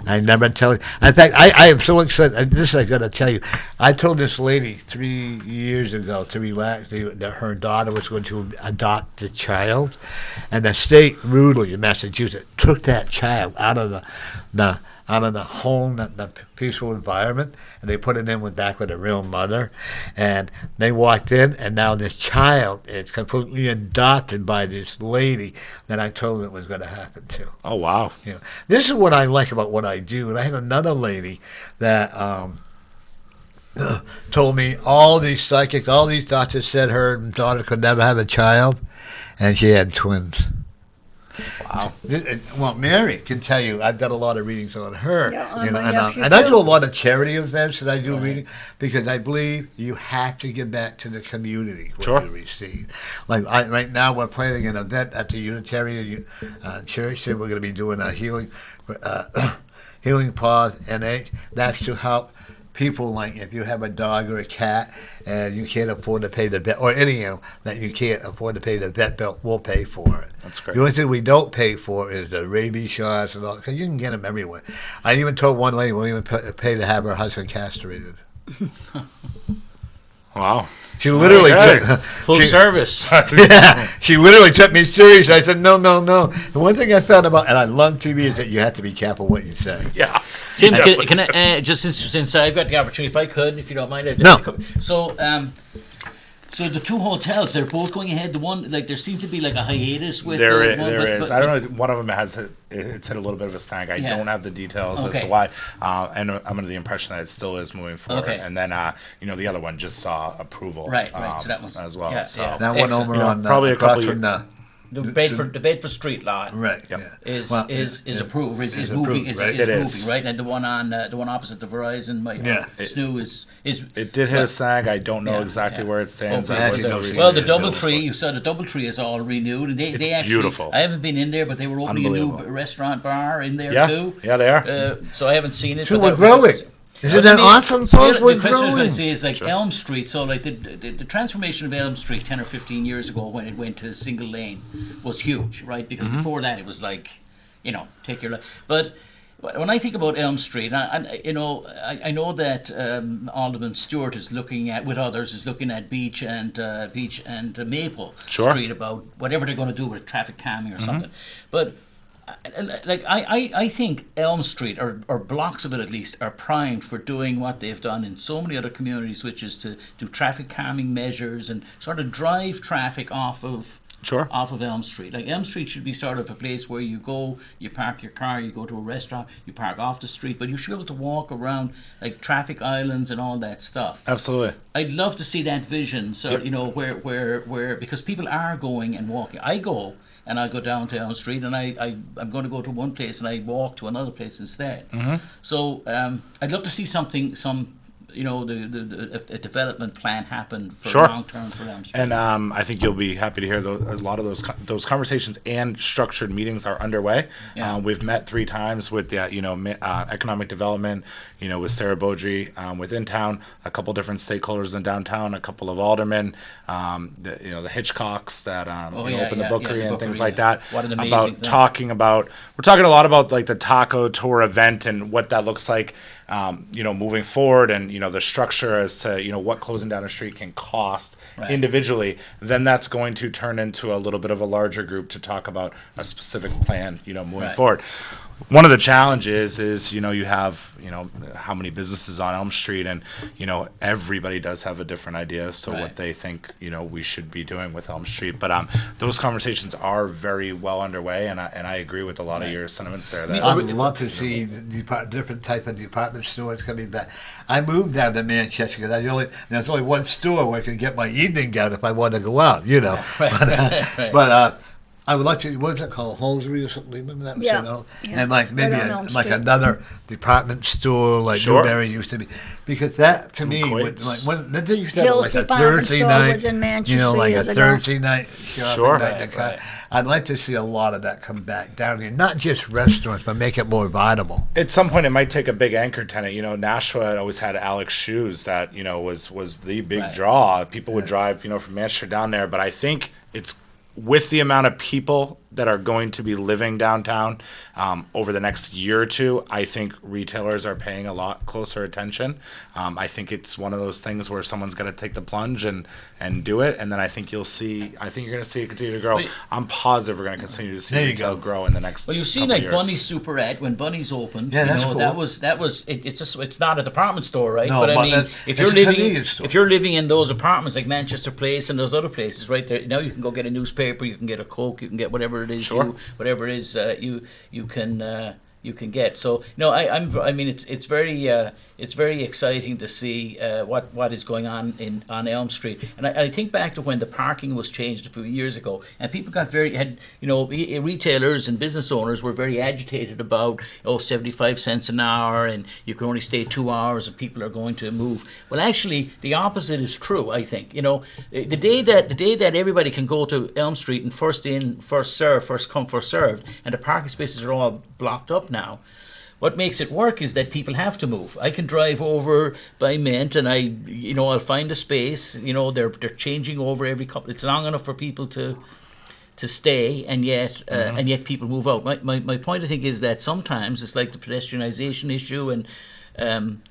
I never tell you. In fact, I am so excited. This I got to tell you. I told this lady 3 years ago to relax. That her daughter was going to adopt a child, and the state rudely in Massachusetts took that child out of the home, the peaceful environment, and they put it in back with a real mother. And they walked in, and now this child is completely adopted by this lady that I told them it was going to happen to. Oh wow. You know, this is what I like about what I do. And I had another lady that told me all these psychics, all these doctors said her daughter could never have a child, and she had twins. Wow. Well, Mary can tell you, I've done a lot of readings on her. Yeah, on You know, my nephew and I too. do a lot of charity events that I do reading because I believe you have to give back to the community what Sure. you receive. Like right now, we're planning an event at the Unitarian Church, and we're going to be doing a healing pause, and that's to help people, like if you have a dog or a cat and you can't afford to pay the vet, or any animal that you can't afford to pay the vet bill, we'll pay for it. That's great. The only thing we don't pay for is the rabies shots and all, because you can get them everywhere. I even told one lady we'll even pay to have her husband castrated. Wow. She literally took, Full she- service. yeah, she literally took me serious. I said, no. The one thing I found about, and I love TV, is that you have to be careful what you say. Yeah. Tim, Definitely. can I, just since I've got the opportunity, if I could, if you don't mind, No. So the two hotels, they're both going ahead. The one, like, there seems to be like a hiatus with There the is. one, There but- is. but- I don't know. One of them it's hit a little bit of a snag. I Yeah. don't have the details as to Okay. why. And I'm under the impression that it still is moving forward. Okay. And then the other one just saw approval. Right. So that was as well. Yeah, so yeah. That one Excellent. over You know, on probably a across couple from the The Bedford Street lot. right. Yep. Yeah. Is Well, is yeah. approved is Is moving approved, is, right? is It moving is. right, and the one opposite the Verizon Yeah. SNU is It did hit a snag. I don't know Yeah, exactly yeah. where it stands. Okay, It so was the- so well, recent, the so- DoubleTree, you saw the DoubleTree is all renewed, and It's they actually beautiful. I haven't been in there, but they were opening a new Unbelievable. restaurant bar in there Yeah. too. Yeah, they are. So I haven't seen it. So but we're that- growing. Isn't that awesome, folks? The We're question I was going growing. to say is like Elm Street. So like the transformation of Elm Street 10 or 15 years ago when it went to single lane was huge, right? Because Mm-hmm. before that it was like, take your life. But when I think about Elm Street, I know that Alderman Stewart is looking at, with others, is looking at Beach and Maple Sure. Street about whatever they're going to do with traffic calming or something. But I think Elm Street, or blocks of it at least, are primed for doing what they've done in so many other communities, which is to do traffic calming measures and sort of drive traffic off of Elm Street. Like Elm Street should be sort of a place where you go, you park your car, you go to a restaurant, you park off the street, but you should be able to walk around like traffic islands and all that stuff. Absolutely. I'd love to see that vision. So where because people are going and walking. I go. And I go down to Elm Street, and I'm going to go to one place, and I walk to another place instead. Mm-hmm. So I'd love to see a development plan happen for Sure. long term for Elm Street. And I think you'll be happy to hear a lot of those conversations and structured meetings are underway. Yeah. We've met 3 times with the economic development, with Sarah Beaudry within town, a couple different stakeholders in downtown, a couple of aldermen, the Hitchcocks that open the bookery and things like that. What an amazing about thing. We're talking a lot about like the taco tour event and what that looks like. Moving forward, and the structure as to what closing down a street can cost individually, then that's going to turn into a little bit of a larger group to talk about a specific plan, moving forward. One of the challenges is, you have, how many businesses on Elm Street, and, everybody does have a different idea as to what they think, we should be doing with Elm Street. But those conversations are very well underway, and I agree with a lot of your sentiments there. That I'd love to see different type of department stores coming back. I moved down to Manchester because there's only one store where I can get my evening gown if I want to go out, Right. But I would like to. What is it called? Hosiery or something? Remember that? Yeah. You know? Yeah. And like maybe Right on Elm like Street. another department store like Sure. Newberry used to be, because that to me, would, Quates. like when they used to have Hill's like a department Thursday store night, was in Manchester you know, like a years ago. Thursday night shopping Sure. night. Right, to right. I'd like to see a lot of that come back down here, not just restaurants, but make it more viable. At some point, it might take a big anchor tenant. You know, Nashua had always had Alex Shoes that was the big Right. draw. People would drive from Manchester down there, but I think it's with the amount of people that are going to be living downtown over the next year or two, I think retailers are paying a lot closer attention. I think it's one of those things where someone's got to take the plunge and do it, and then I think you're going to see it continue to grow. Well, I'm positive we're going to continue to see There you retail go. grow in the next. Well, you've seen couple like years. Bunny's Superette when Bunny's opened. Yeah, that's cool. that was it's not a department store, right? No, but I but mean, that- if it's you're a living convenience store. if you're living in those apartments like Manchester Place and those other places, right there, now you can go get a newspaper, you can get a Coke, you can get whatever it is, Sure. whatever it is you can get. So I mean it's very exciting to see what is going on on Elm Street. And I think back to when the parking was changed a few years ago, and people got retailers and business owners were very agitated about 75 cents an hour and you can only stay 2 hours and people are going to move. Well, actually, the opposite is true. I think the day that everybody can go to Elm Street and first in, first served, first come, first served, and the parking spaces are all blocked up now. What makes it work is that people have to move. I can drive over by Mint and I'll find a space. They're changing over every couple. It's long enough for people to stay, and yet people move out. My point, I think, is that sometimes it's like the pedestrianization issue, and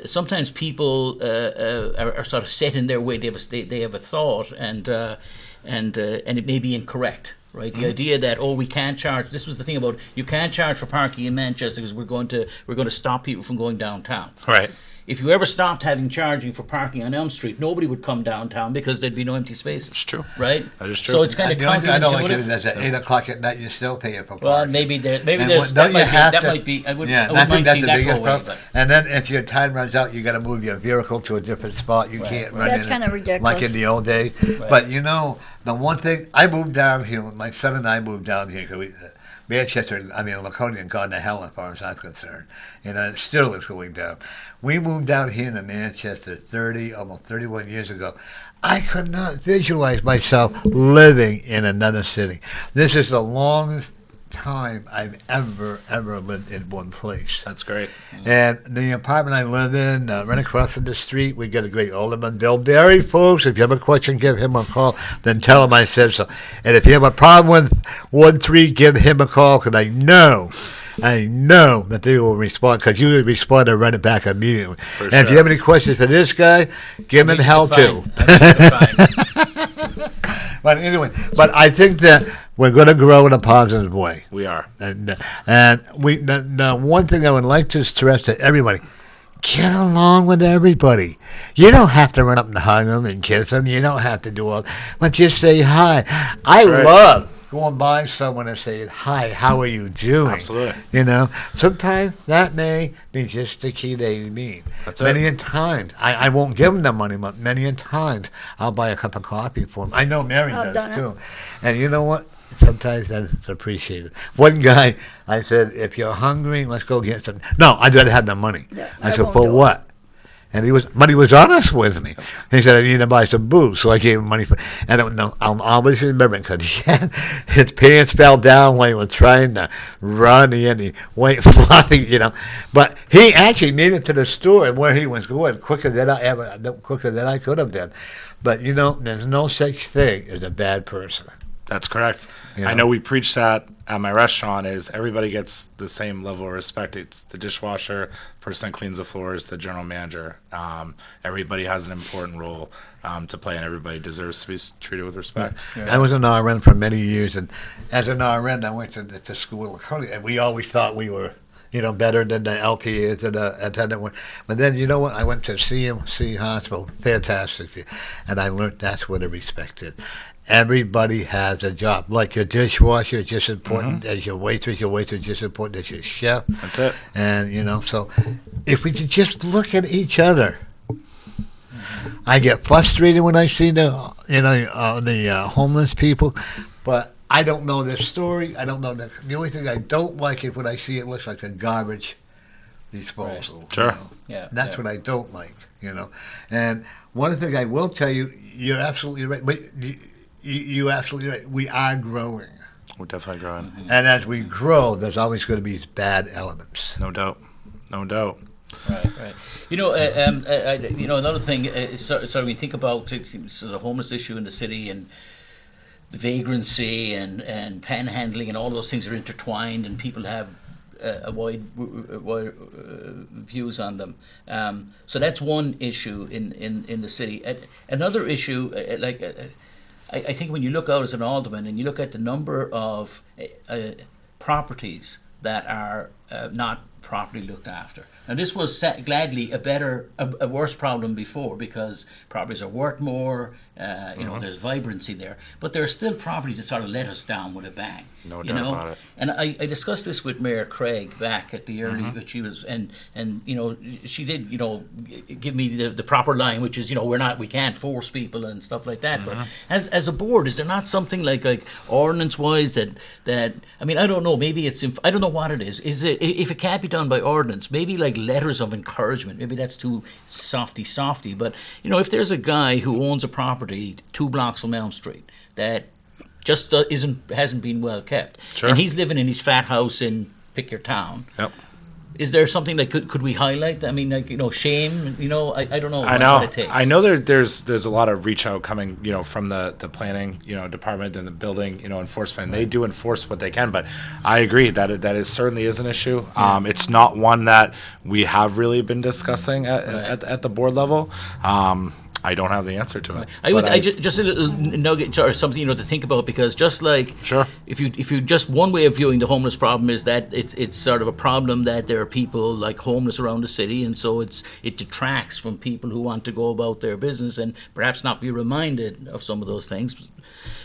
sometimes people are sort of set in their way. They have a thought, and it may be incorrect. Right, the idea that we can't charge. This was the thing about you can't charge for parking in Manchester because we're going to stop people from going downtown. Right. If you ever stopped having charging for parking on Elm Street, nobody would come downtown because there'd be no empty spaces. It's true. Right. That is true. So it's kind of The only thing I don't like counterintuitive. is that's at 8 o'clock at night. You're still paying for parking. Well, maybe And there's don't you have that to- might be. I wouldn't I mind think that's seeing the that go biggest away. problem. And then if your time runs out, you got to move your vehicle to a different spot. You can't run That's in kinda it ridiculous. like in the old days. But the one thing I moved down here. My son and I moved down here because Manchester, Laconia had gone to hell as far as I'm concerned. And it still is going down. We moved down here to Manchester almost 31 years ago. I could not visualize myself living in another city. This is the longest time I've ever lived in one place. That's great. And the apartment I live in, right across from the street, we got a great Alderman Bill Barry, folks. If you have a question, give him a call. Then tell him I said so. And if you have a problem with 1-3, give him a call, because I know that they will respond, because you will respond and run it back immediately. And if you have any questions for this guy, give him hell too. But anyway, I think that we're going to grow in a positive way. We are. And the one thing I would like to stress to everybody: get along with everybody. You don't have to run up and hug them and kiss them. You don't have to do all, but just say hi. I right. love going by someone and saying hi. How are you doing? Absolutely. Sometimes that may be just the key they need. That's many it. a times I won't give them the money, but many a times I'll buy a cup of coffee for them. I know Mary I've does done it. too. And you know what? Sometimes that's appreciated. One guy, I said, if you're hungry, let's go get some. No, I'd rather have the money. Yeah, I I said, won't for do it. what? And he was honest with me. He said, I need to buy some booze. So I gave him money for, and I don't know, I'll always remember it, because his pants fell down when he was trying to run, and he went flying, But he actually made it to the store and where he was going quicker than I could have done. But, there's no such thing as a bad person. That's correct. You I know? know we preach that at my restaurant is everybody gets the same level of respect. It's the dishwasher, person that cleans the floors, the general manager. Everybody has an important role to play, and everybody deserves to be treated with respect. I was an RN for many years, and as an RN, I went to school in Laconia, and we always thought we were, better than the LPAs and the attendant. But then, you know what? I went to CMC Hospital, fantastic, and I learned that's where the respect is. Everybody has a job. Like your dishwasher is just as important as your waitress is just as important as your chef. That's it. And, so if we could just look at each other. I get frustrated when I see the homeless people, but I don't know this story. I don't know that. The only thing I don't like is when I see it looks like a garbage disposal. Sure. You know? Yeah, That's yeah. what I don't like, And one thing I will tell you, you're absolutely right. But you're absolutely right. We are growing. We're definitely growing. And as we grow, there's always going to be bad elements. No doubt. No doubt. Right. Another thing. So we think about the homeless issue in the city and the vagrancy and panhandling and all those things are intertwined, and people have a wide views on them. So that's one issue in the city. Another issue, I think when you look out as an alderman and you look at the number of properties that are not properly looked after. Now this was gladly a worse problem before, because properties are worth more, there's vibrancy there, but there are still properties that sort of let us down with a bang. No doubt about it. And I discussed this with Mayor Craig back at the early, which she was, and she did, give me the proper line, which is, we can't force people and stuff like that. But as a board, is there not something like ordinance wise that I mean, I don't know, maybe it's, I don't know what it is. Is it, if it can't be done by ordinance, maybe like letters of encouragement, maybe that's too softy, but if there's a guy who owns a property 2 blocks from Elm Street that just hasn't been well kept, Sure. and he's living in his fat house in pick your town. Yep. Is there something that could we highlight? I mean, shame. I don't know. I know. What it takes. I know there's a lot of reach out coming, from the planning, department and the building, enforcement. They do enforce what they can, but I agree that it certainly is an issue. It's not one that we have really been discussing at the board level. I don't have the answer to it. Just a little nugget or something to think about, because just like Sure. if you just one way of viewing the homeless problem is that it's sort of a problem that there are people like homeless around the city, and so it detracts from people who want to go about their business and perhaps not be reminded of some of those things.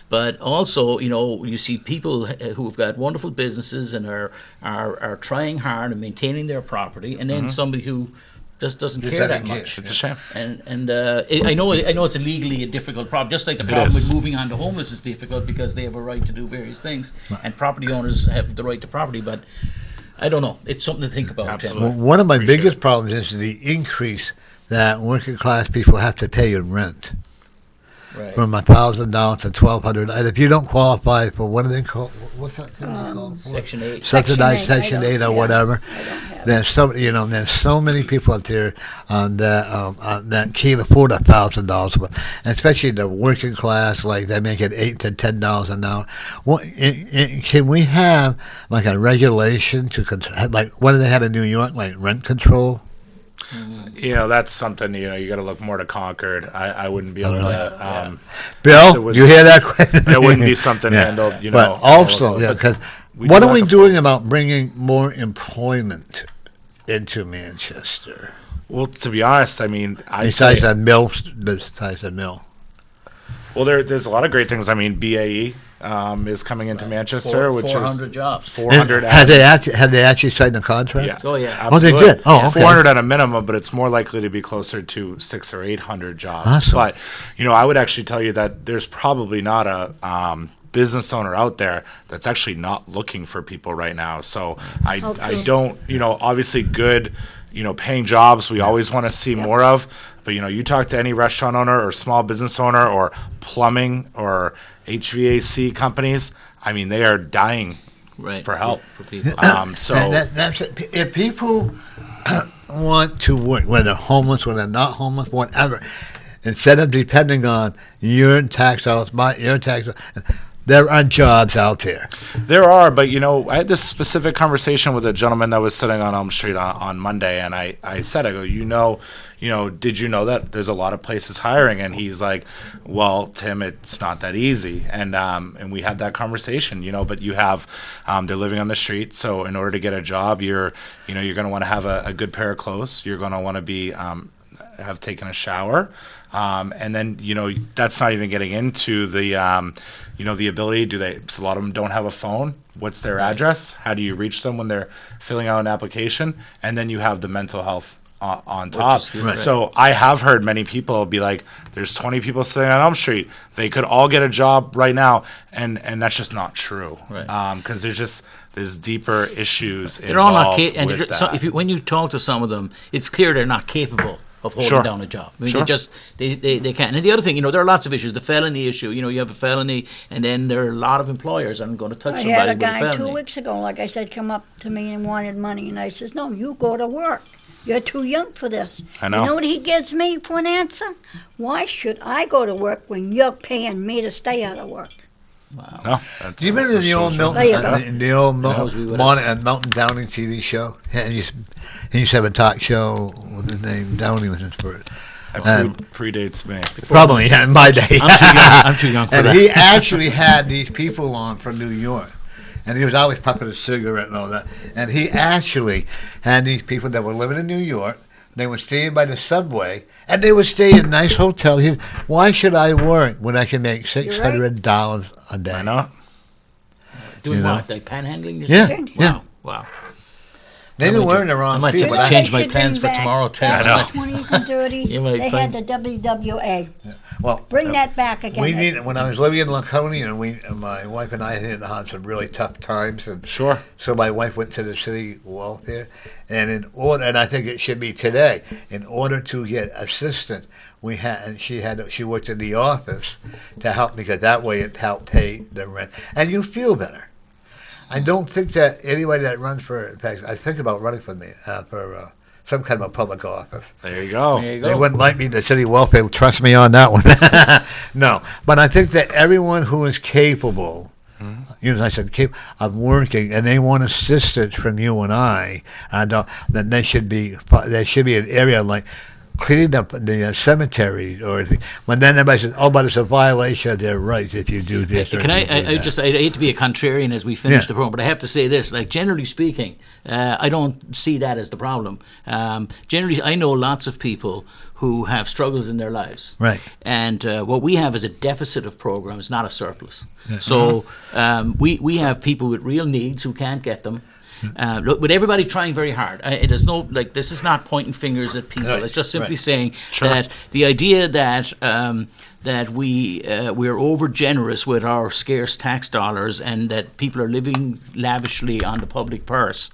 But also, you see people who've got wonderful businesses and are trying hard and maintaining their property, and then somebody who just doesn't care that much. It's a shame. And I know it's a legally a difficult problem, just like the problem with moving on to homeless is difficult because they have a right to do various things, and property owners have the right to property. But I don't know. It's something to think about. Absolutely. Well, one of my biggest problems is the increase that working class people have to pay in rent. Right. From $1,000 to $1,200, and if you don't qualify for what do they call? What's that thing called? Section 8. Subsidized Section 8, Section 8 or whatever. There's so many people out there that can't afford $1,000, but especially the working class, like they make it $8 to $10 an hour. Can we have like a regulation to control, like what do they have in New York, like rent control? That's something, you got to look more to Concord. I wouldn't be able to. Bill, do you hear that question? There wouldn't be something handled, But also, because what are we doing about bringing more employment into Manchester? Well, to be honest, I mean, Besides the mill. Well, there's a lot of great things. I mean, BAE is coming into Manchester, which 400 is jobs. 400. Have they actually signed a contract? Yeah. Oh, yeah. Absolutely. Oh, they did. Oh, okay. 400 at a minimum, but it's more likely to be closer to 600 or 800 jobs. Awesome. But I would actually tell you that there's probably not a business owner out there that's actually not looking for people right now. So I don't, obviously good, paying jobs we always want to see more of. But, you talk to any restaurant owner or small business owner or plumbing or HVAC companies, I mean, they are dying for help. For people. That's it. If people want to work, whether homeless, whether not homeless, whatever, instead of depending on your tax dollars, your tax dollars, there are jobs out there. There are, but I had this specific conversation with a gentleman that was sitting on Elm Street on Monday, and I said, I go, did you know that there's a lot of places hiring? And he's like, well, Tim, it's not that easy. And we had that conversation, but you have, they're living on the street. So in order to get a job, you're going to want to have a good pair of clothes. You're going to want to be, have taken a shower. And then, that's not even getting into the, the ability, so a lot of them don't have a phone. What's their address? How do you reach them when they're filling out an application? And then you have the mental health on top. right. So I have heard many people be like, there's 20 people sitting on Elm Street. They could all get a job right now. And that's just not true. Right. Because there's deeper issues They're all not involved and with so that. when you talk to some of them, it's clear they're not capable of holding Sure. down a job. I mean, Sure. they can't. And the other thing, there are lots of issues. The felony issue, you have a felony, and then there are a lot of employers that aren't going to touch I somebody had a with a guy felony. 2 weeks ago, like I said, come up to me and wanted money, and I says, no, you go to work. You're too young for this. I know. You know what he gives me for an answer? Why should I go to work when you're paying me to stay out of work? Wow. No, that's, Do you remember the old Milton, There you go. the old Knows we would Mountain Downing TV show? Yeah, he used to have a talk show with his name. Downey was his first. that predates me. Probably, yeah, in my day. I'm too young for And that. he actually had these people on from New York. And he was always puffing a cigarette and all that. And he actually had these people that were living in New York. They were staying by the subway, and they would stay in nice hotels. Why should I work when I can make $600 a day? I know. Doing you know? what? Like panhandling? You're Yeah, saying? yeah. Wow. Maybe I might we're do- in the I wrong might have people. to change my They should plans bring for back tomorrow, too. back I know. in the 20s and 30s, You might they find- had the WWA. Well, Bring that back again. when I was living in Laconia, and my wife and I had had some really tough times, and Sure. so my wife went to the city welfare, and and I think it should be today, in order to get assistance, she worked in the office to help, because that way it helped pay the rent, and you feel better. I don't think that anybody that runs for, in fact, I think about running for some kind of a public office. There you go. There you They go. wouldn't like me, the city welfare, trust me on that one. No, but I think that everyone who is capable, as I said, of working, and they want assistance from you and I, then there should be an area like cleaning up the cemetery or anything. But then everybody says, "Oh, but it's a violation of their rights if you do this." Or Can if you do I that." just, I hate to be a contrarian as we finish Yeah. the program, but I have to say this, like, generally speaking, I don't see that as the problem. Generally, I know lots of people who have struggles in their lives. Right. And what we have is a deficit of programs, not a surplus. So we have people with real needs who can't get them. Look, with everybody trying very hard, there's no, like, this is not pointing fingers at people. Right, It's just simply right. saying Sure. that the idea that we're over generous with our scarce tax dollars, and that people are living lavishly on the public purse.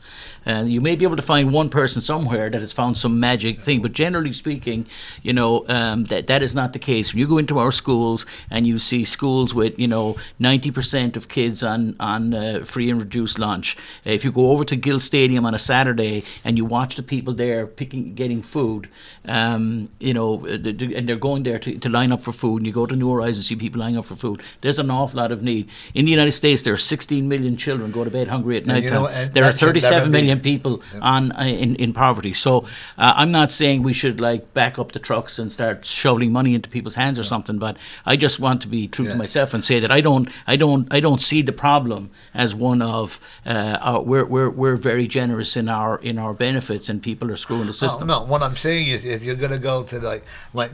You may be able to find one person somewhere that has found some magic thing, but generally speaking, that is not the case. When you go into our schools and you see schools with 90% of kids on free and reduced lunch. If you go over to Gill Stadium on a Saturday and you watch the people there getting food, and they're going there to line up for food, and you go to New Horizons and see people lining up for food, there's an awful lot of need. In the United States, there are 16 million children go to bed hungry at night time. and There are that should never 37 be. million people in poverty. So I'm not saying we should back up the trucks and start shoveling money into people's hands or something, but I just want to be true to myself and say that I don't see the problem as one of we're very generous in our benefits and people are screwing the system. No, what I'm saying is, if you're going to go to like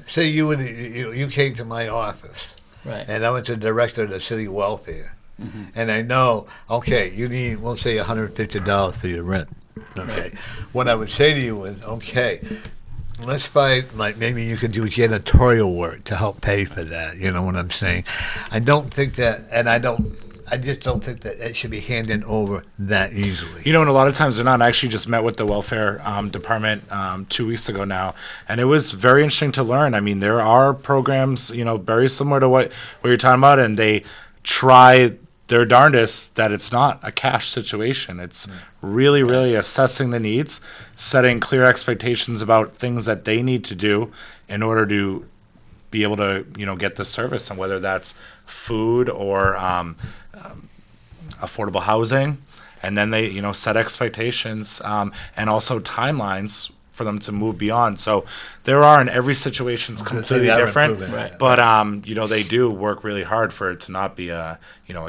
say you came to my office, Right. and I went to the director of the city welfare, and I know, okay, you need, we'll say $150 for your rent. Okay, what I would say to you is, okay, let's find, maybe you could do janitorial work to help pay for that. You know what I'm saying? I don't think that, and I just don't think that it should be handed over that easily. And a lot of times they're not. I actually just met with the welfare department 2 weeks ago now, and it was very interesting to learn. I mean, there are programs, very similar to what you're talking about, and they try their darndest that it's not a cash situation. It's really assessing the needs, setting clear expectations about things that they need to do in order to be able to, get the service, and whether that's food or affordable housing, and then they set expectations and also timelines for them to move beyond. So there are, in every situation's completely they are different, improving. Right. but they do work really hard for it to not be a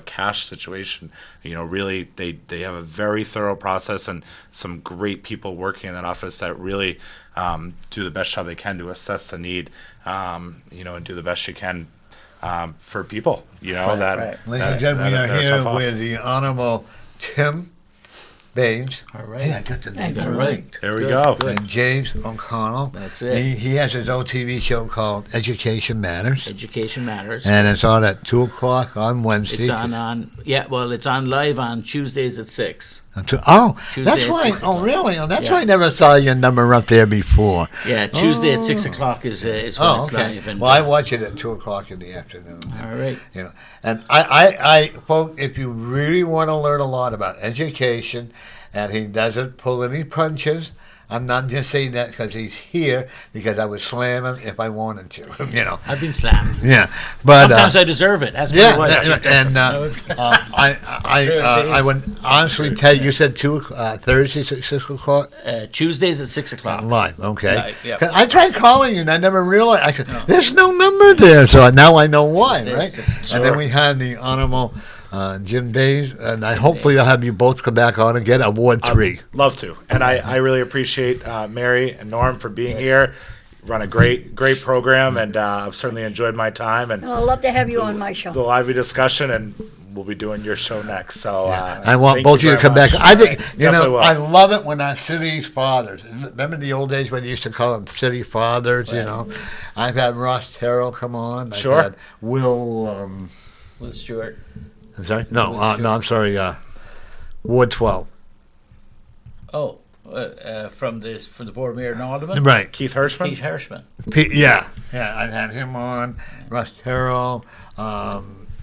cash situation. Really they have a very thorough process and some great people working in that office that really do the best job they can to assess the need, and do the best you can for people, that, right. Ladies and gentlemen, we are that are here tough off. with the Honorable Tim Baines. All right. Hey, I got the name All right. right. There we Good, go. good. And James O'Connell. That's it. He has his own TV show called Education Matters. Education Matters. And it's on at 2 o'clock on Wednesday. It's it's on live on Tuesdays at 6. That's Tuesday at why. 6 Oh, o'clock. really? Oh, that's Yeah. why I never saw your number up there before. Yeah, Tuesday at 6 o'clock is when it's live. And, Well, I watch it at 2 o'clock in the afternoon. all right. You know, and I folks, if you really want to learn a lot about education, and he doesn't pull any punches. I'm not just saying that because he's here, because I would slam him if I wanted to. You know. I've been slammed. Yeah, but Sometimes I deserve it. That's yeah, what it was. and I would honestly tell you. You said Thursday 6 o'clock. Tuesdays at 6 o'clock. Live, okay. Live, yep. 'Cause I tried calling you and I never realized. There's no number there, so now I know why, Tuesday at right? 6, And then we had the honorable Jim Baines, and hopefully I'll have you both come back on and get Award 3. Love to. And I really appreciate Mary and Norm for being here. Run a great program, and I've certainly enjoyed my time and I'd love to have you on my show. the lively discussion, and we'll be doing your show next. So I want thank both of you to very come back. much. I think, Definitely will. I love it when our city's fathers, remember the old days when you used to call them city fathers, you know? I've had Ross Terrell come on. I've Sure. had Will, Will Stewart. I'm sorry? No, I'm sorry, Ward 12. Oh, from the board mayor and alderman. Right. Keith Hirschman. Pete Hirschman. Yeah, I've had him on, Russ Terrell.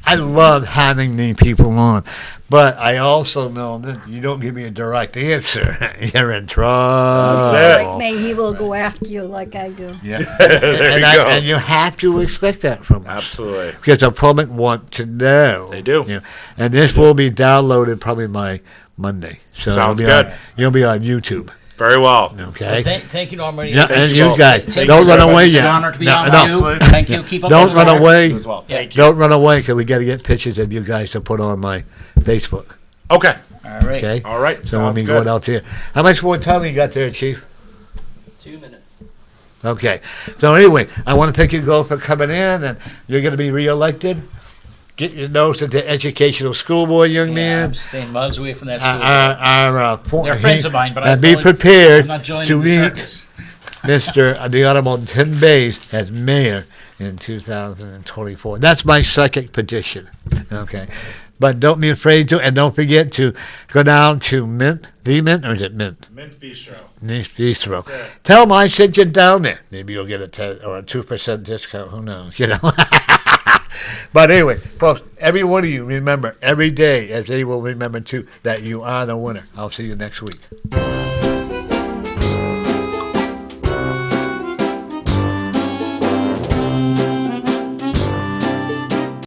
I love having the people on, but I also know that you don't give me a direct answer, you're in trouble. That's it. Like me, he will go after you like I do. Yeah. There you go. And you have to expect that from us. Absolutely. Because the public want to know. They do. You know, and this will be downloaded probably by Monday. So Sounds it'll be good. You'll be on YouTube. Very well. Okay. Thank you, Norman. Yeah, Thank and you you both. guys, Thank don't you run so much. away It's yet. an honor to be No, on no. with you. Thank you. Keep up Don't the run good work. away. You as well. Yeah. Thank you. Don't run away because we got to get pictures of you guys to put on my Facebook. Okay. All right. Okay. All right. So when Sounds we good. go out there, how much more time you got there, Chief? 2 minutes. Okay. So anyway, I want to thank you both for coming in, and you're going to be reelected. Get your nose into educational school board, young Yeah, man. I'm staying miles away from that school. They're They're friends of mine, but and I'm be going- prepared I'm not joining to the meet circus. Mr. the Honorable Tim Baines as mayor in 2024. That's my second petition. Okay. But don't be afraid to, and don't forget to go down to Mint, the Mint, or is it Mint? Mint Bistro. Bistro. That's it. Tell them I sent you down there. Maybe you'll get a 10 or a 2% discount. Who knows? You know. But anyway, folks, every one of you remember every day, as they will remember too, that you are the winner. I'll see you next week.